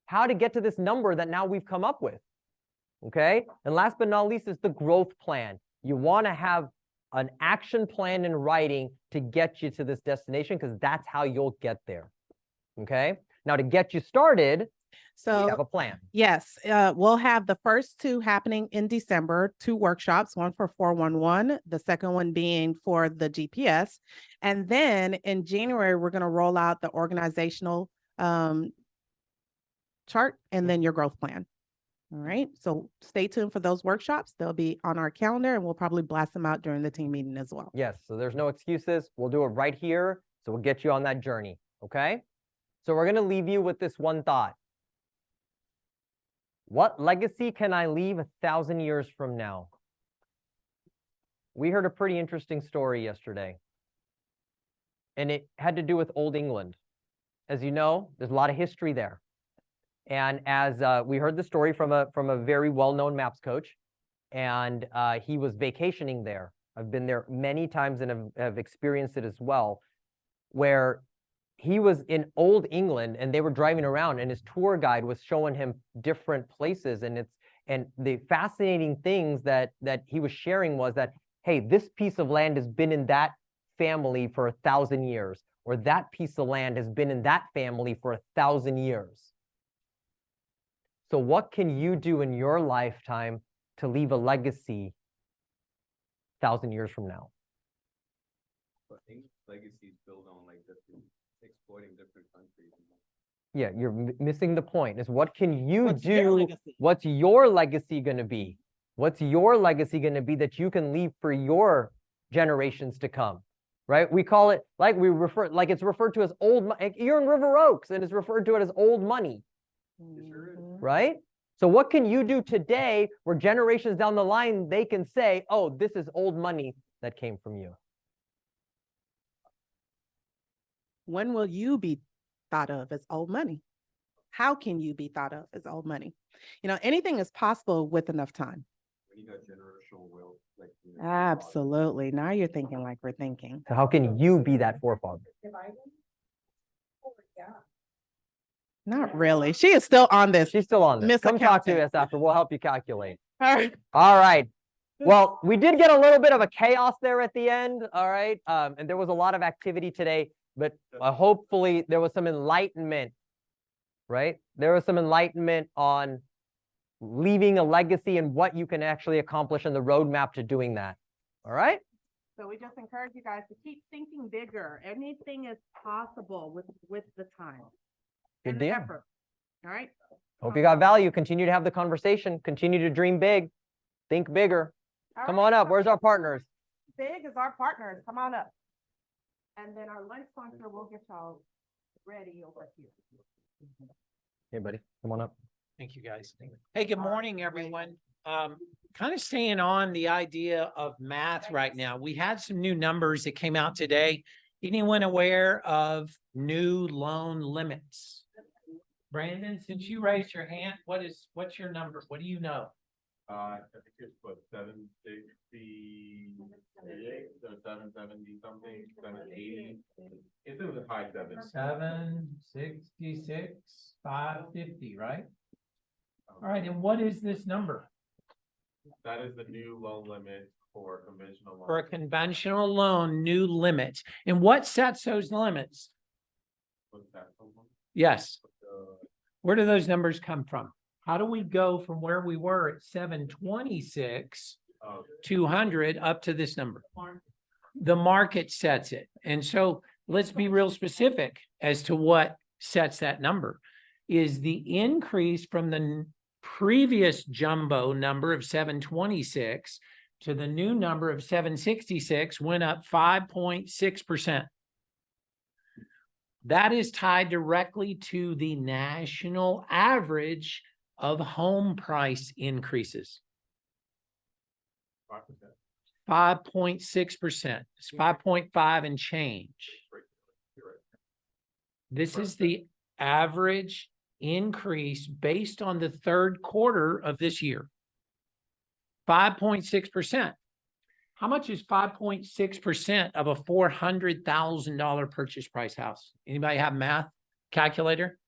how to get to this number that now we've come up with. Okay. And last but not least is the growth plan. You want to have an action plan in writing to get you to this destination, because that's how you'll get there. Okay. Now to get you started, So we have a plan. yes, we'll have the first 2 happening in December, 2 workshops, one for 411, the second one being for the GPS. And then in January, we're going to roll out the organizational chart and then your growth plan. All right. So stay tuned for those workshops. They'll be on our calendar and we'll probably blast them out during the team meeting as well. Yes. So there's no excuses. We'll do it right here. So we'll get you on that journey. Okay. So we're going to leave you with this one thought. What legacy can I leave 1,000 years from now? We heard a pretty interesting story yesterday, and it had to do with Old England. As you know, there's a lot of history there. And as we heard the story from a very well-known maps coach, and he was vacationing there. I've been there many times and have experienced it as well, where he was in Old England and they were driving around and his tour guide was showing him different places. And the fascinating things that he was sharing was that, hey, this piece of land has been in that family for 1,000 years, or that piece of land has been in that family for 1,000 years. So what can you do in your lifetime to leave a legacy 1,000 years from now? I think legacies build on like different exploiting different countries. Yeah, you're missing the point. Is what can you What's your do? legacy? What's your legacy going to be? What's your legacy going to be that you can leave for your generations to come? Right? We call it like it's referred to as old. You're in River Oaks and it's referred to it as old money. Right? So what can you do today where generations down the line, they can say, oh, this is old money that came from you? When will you be thought of as old money? How can you be thought of as old money? You know, anything is possible with enough time. When you got generational wealth, like Absolutely. Now you're thinking like we're thinking. So how can you be that forefather? Not really. She is still on this. She's still on this. Miss Come talk to Accountant. us after. We'll help you calculate. All right. All right. Well, we did get a little bit of a chaos there at the end. All right. And there was a lot of activity today, but hopefully there was some enlightenment, right? There was some enlightenment on leaving a legacy and what you can actually accomplish and the roadmap to doing that. All right. So we just encourage you guys to keep thinking bigger. Anything is possible with the time. Good and the deal. effort. All right. Hope you got value. Continue to have the conversation. Continue to dream big. Think bigger. All Come right, on up. so Where's our partners? Big is our partners. Come on up. And then our lunch sponsor will get y'all ready over here. Hey, buddy. Come on up. Thank you, guys. Hey, good morning, everyone. Kind of staying on the idea of math right now. We had some new numbers that came out today. Anyone aware of new loan limits? Brandon, since you raised your hand, what's your number? What do you know? I think it's what, 760, or 770 something, 780. It's in the high sevens. 766, 550, right? All right, and what is this number? That is the new loan limit for conventional loans. For a conventional loan, new limit. And what sets those limits? What's that? Yes. Where do those numbers come from? How do we go from where we were at 726, 200 up to this number? The market sets it. And so let's be real specific as to what sets that number. Is the increase from the previous jumbo number of 726 to the new number of 766 went up 5.6%. That is tied directly to the national average of home price increases. 5.6%. It's 5.5 and change. This is the average increase based on the third quarter of this year. 5.6%. How much is 5.6% of a $400,000 purchase price house? Anybody have math calculator?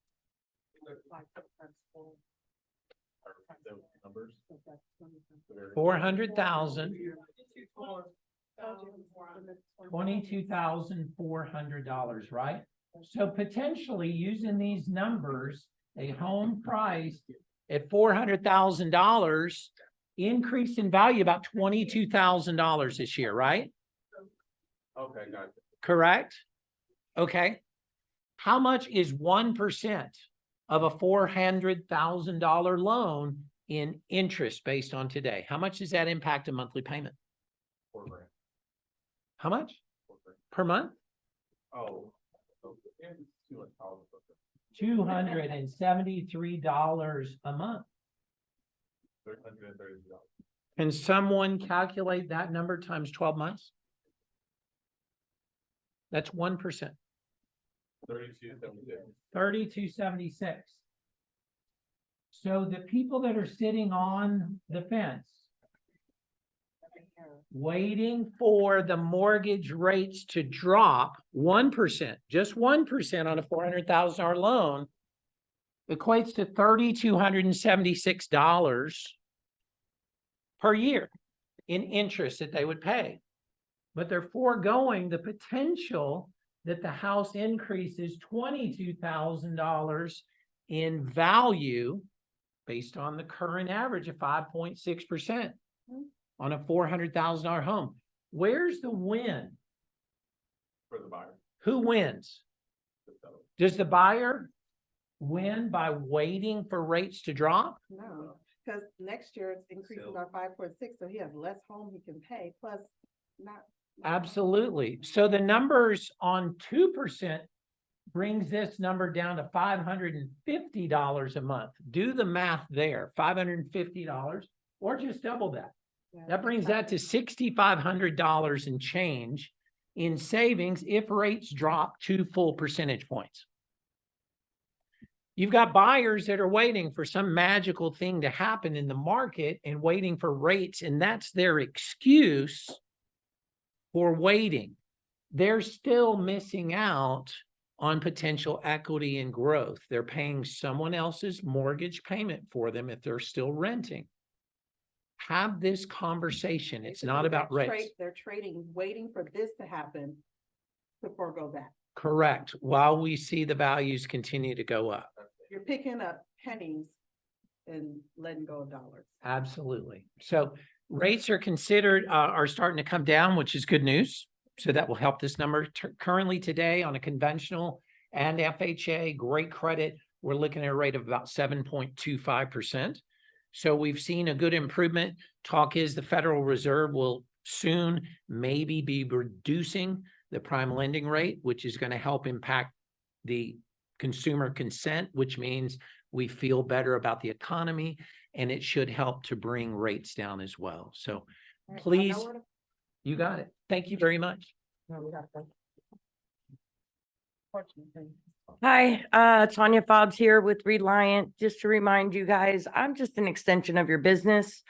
400,000. $22,400, right? So potentially using these numbers, a home price at $400,000 increase in value about $22,000 this year, right? Okay, got it. Correct? Okay. How much is 1% of a $400,000 loan in interest based on today? How much does that impact a monthly payment? $4,000. How much? $4,000. Per month? Oh. $273 a month. $330. Can someone calculate that number times 12 months? That's 1%. 3276. 3276. So the people that are sitting on the fence, waiting for the mortgage rates to drop 1%, just 1% on a $400,000 loan, equates to $3,276 per year in interest that they would pay. But they're foregoing the potential that the house increases $22,000 in value based on the current average of 5.6% on a $400,000 home. Where's the win? For the buyer. Who wins? The seller. Does the buyer win by waiting for rates to drop? No, because next year it's increasing by 5.6, so he has less home he can pay, plus not. Absolutely. So the numbers on 2% brings this number down to $550 a month. Do the math there, $550, or just double that. Yeah, That brings that to $6,500 and change in savings if rates drop 2 full percentage points. You've got buyers that are waiting for some magical thing to happen in the market and waiting for rates, and that's their excuse for waiting. They're still missing out on potential equity and growth. They're paying someone else's mortgage payment for them if they're still renting. Have this conversation. It's not about rates. They're trading, waiting for this to happen to forego that. Correct. While we see the values continue to go up. You're picking up pennies and letting go of dollars. Absolutely. So rates are considered, are starting to come down, which is good news. So that will help this number. Currently today on a conventional and FHA, great credit, we're looking at a rate of about 7.25%. So we've seen a good improvement. Talk is the Federal Reserve will soon maybe be reducing the prime lending rate, which is going to help impact the consumer consent, which means we feel better about the economy, and it should help to bring rates down as well. So please, you got it. Thank you very much. Hi, Tanya Fobbs here with Reliant. Just to remind you guys, I'm just an extension of your business.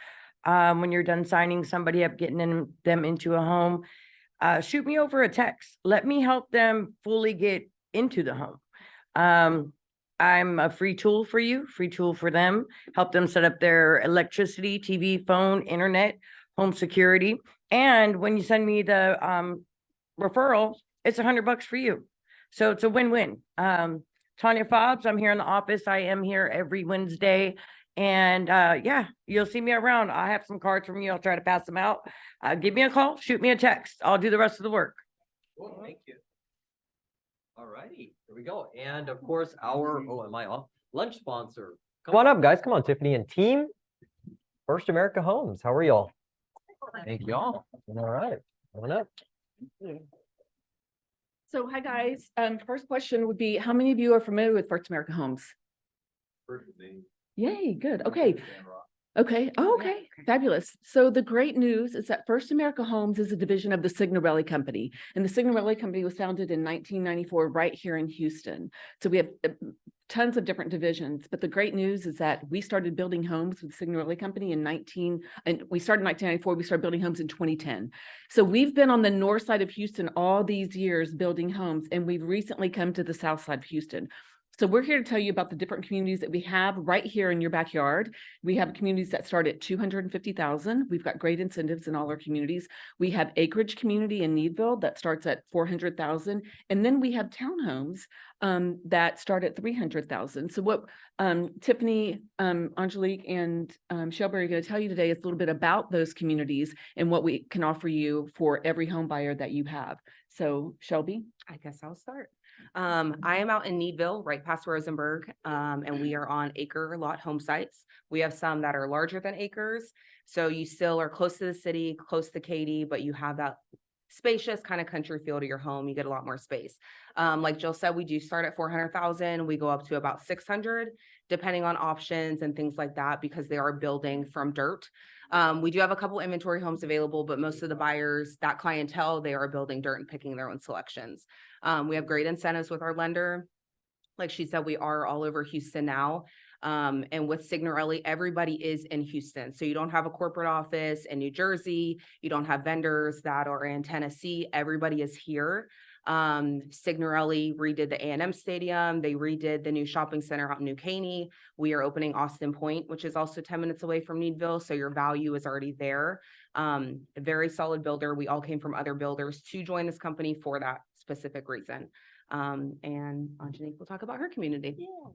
When you're done signing somebody up, getting them into a home, shoot me over a text. Let me help them fully get into the home. I'm a free tool for you, free tool for them, help them set up their electricity, TV, phone, internet, home security. And when you send me the referral, it's $100 for you. So it's a win-win. Tanya Fobbs, I'm here in the office. I am here every Wednesday. And yeah, you'll see me around. I have some cards from you. I'll try to pass them out. Give me a call, shoot me a text. I'll do the rest of the work. Cool, thank you. All righty, here we go. And of course, our, oh, am I off? Lunch sponsor. Come on up, guys. Come on, Tiffany and team. First America Homes. How are y'all? Thank y'all. All right, coming up. So hi, guys. First question would be, how many of you are familiar with First America Homes? Yay, good. Okay. Okay. Oh, okay. Fabulous. So the great news is that First America Homes is a division of the Signorelli Company. And the Signorelli Company was founded in 1994 right here in Houston. So we have tons of different divisions, but the great news is that we started building homes with the Signorelli Company and we started in 1994, we started building homes in 2010. So we've been on the north side of Houston all these years building homes, and we've recently come to the south side of Houston. So we're here to tell you about the different communities that we have right here in your backyard. We have communities that start at $250,000. We've got great incentives in all our communities. We have acreage community in Needville that starts at $400,000. And then we have townhomes that start at $300,000. So what Tiffany, Angelique, and Shelby are going to tell you today is a little bit about those communities and what we can offer you for every home buyer that you have. So Shelby? I guess I'll start. I am out in Needville, right past Rosenberg, and we are on acre lot home sites. We have some that are larger than acres. So you still are close to the city, close to Katy, but you have that spacious kind of country feel to your home. You get a lot more space. Like Jill said, we do start at 400,000. We go up to about 600, depending on options and things like that, because they are building from dirt. We do have a couple inventory homes available, but most of the buyers, that clientele, they are building dirt and picking their own selections. We have great incentives with our lender. Like she said, we are all over Houston now. And with Signorelli, everybody is in Houston. So you don't have a corporate office in New Jersey. You don't have vendors that are in Tennessee. Everybody is here. Signorelli redid the A&M Stadium. They redid the new shopping center out in New Caney. We are opening Austin Point, which is also 10 minutes away from Needville. So your value is already there. A very solid builder. We all came from other builders to join this company for that specific reason. And Angelique will talk about her community. Yeah.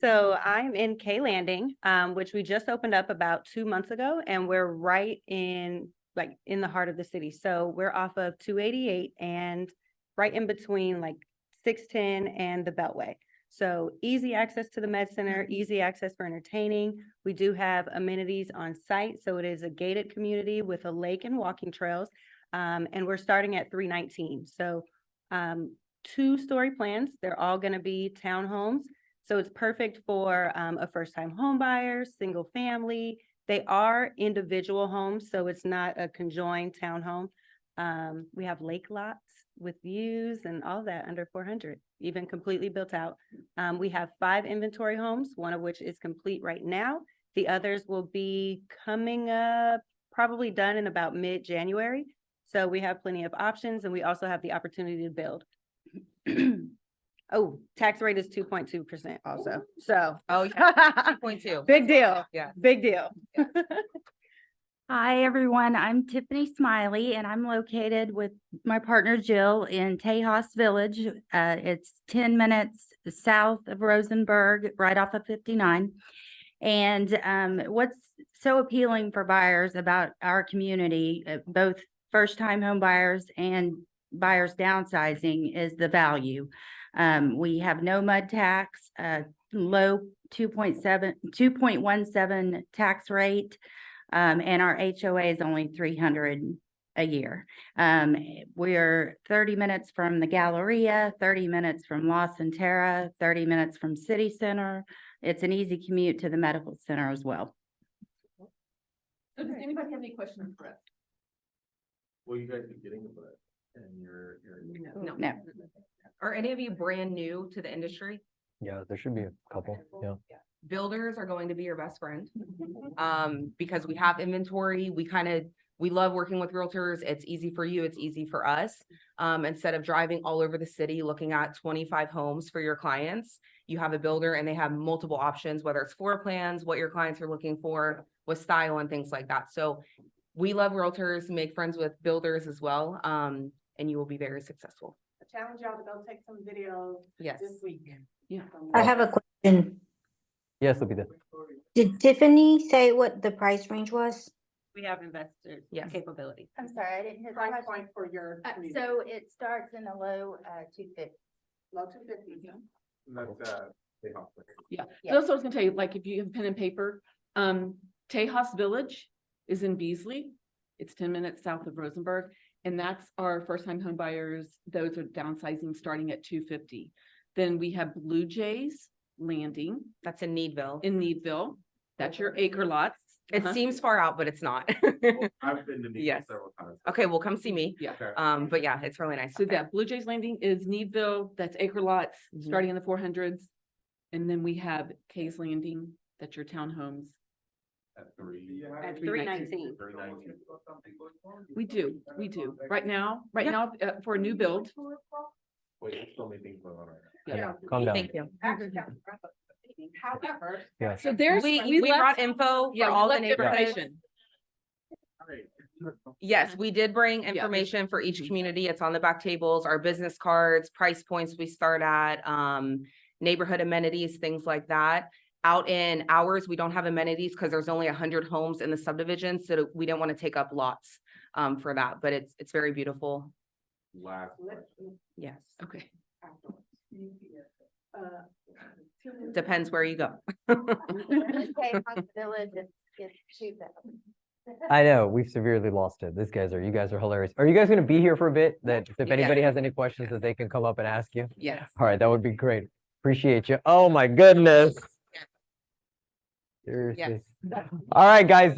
So I'm in K Landing, which we just opened up about 2 months ago, and we're right in the heart of the city. So we're off of 288 and right in between like 610 and the Beltway. So easy access to the Med Center, easy access for entertaining. We do have amenities on site. So it is a gated community with a lake and walking trails. And we're starting at 319. So 2-story plans. They're all going to be townhomes. So it's perfect for a first-time home buyer, single family. They are individual homes, so it's not a conjoined townhome. We have lake lots with views and all that under 400, even completely built out. We have 5 inventory homes, one of which is complete right now. The others will be coming up, probably done in about mid-January. So we have plenty of options, and we also have the opportunity to build. Oh, tax rate is 2.2% also. So. Oh, yeah, 2.2. Big deal. Yeah. Big deal. Hi, everyone. I'm Tiffany Smiley, and I'm located with my partner Jill in Tejas Village. It's 10 minutes south of Rosenberg, right off of 59. And what's so appealing for buyers about our community, both first-time home buyers and buyers downsizing, is the value. We have no mud tax, low 2.17 tax rate. And our HOA is only 300 a year. We're 30 minutes from the Galleria, 30 minutes from La Centera, 30 minutes from City Center. It's an easy commute to the medical center as well. So does anybody have any questions for us? Will you guys be getting the book? And your No. Are any of you brand new to the industry? Yeah, there should be a couple. Yeah. Builders are going to be your best friend. Because we have inventory, we love working with realtors. It's easy for you, it's easy for us. Instead of driving all over the city, looking at 25 homes for your clients, you have a builder and they have multiple options, whether it's floor plans, what your clients are looking for with style and things like that. So we love realtors, make friends with builders as well. And you will be very successful. I challenge y'all to go take some videos Yes. this week. Yeah. I have a question. Yes, it'll be there. Did Tiffany say what the price range was? We have investor Yes. capability. I'm sorry, I didn't hear the Price question. point for your. community. So it starts in the low 250. Low 250. Yeah, so that's what I was gonna tell you, like, if you have pen and paper, Tejas Village is in Beasley. It's 10 minutes south of Rosenberg, and that's our first-time home buyers. Those are downsizing starting at 250. Then we have Blue Jays Landing That's in Needville. in Needville. That's your acre lots. It Uh-huh. seems far out, but it's not. I've been to Needville Yes. several times. Okay, well, come see me. Yeah. But yeah, it's really nice. So out there. that Blue Jays Landing is Needville, that's acre lots, Mhm. starting in the 400s. And then we have Kay's Landing, that's your townhomes. At 3. At 319. 319. We do. Right now, for a new build. Wait, there's so many things going on right now. Yeah. Calm down. Thank you. However. Yeah. So there's, We brought info yeah, for we all the left neighborhoods. information. Yes, we did bring information for each community. It's on the back tables, our business cards, price points we start at, neighborhood amenities, things like that. Out in ours, we don't have amenities because there's only 100 homes in the subdivision, so we didn't want to take up lots for that, but it's very beautiful. Last question. Yes, Okay. depends where you go. I know, we've severely lost it. You guys are hilarious. Are you guys gonna be here for a bit? That if anybody has any questions that they can come up and ask you? Yes. All right, that would be great. Appreciate you. Oh my goodness. Seriously. Yes. All right, guys,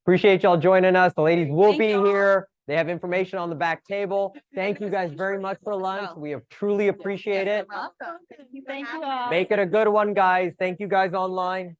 appreciate y'all joining us. The ladies will Thank be y'all. here. They have information on the back table. Thank you guys very much for lunch. We have truly appreciate it. Thank you all. Make it a good one, guys. Thank you guys online.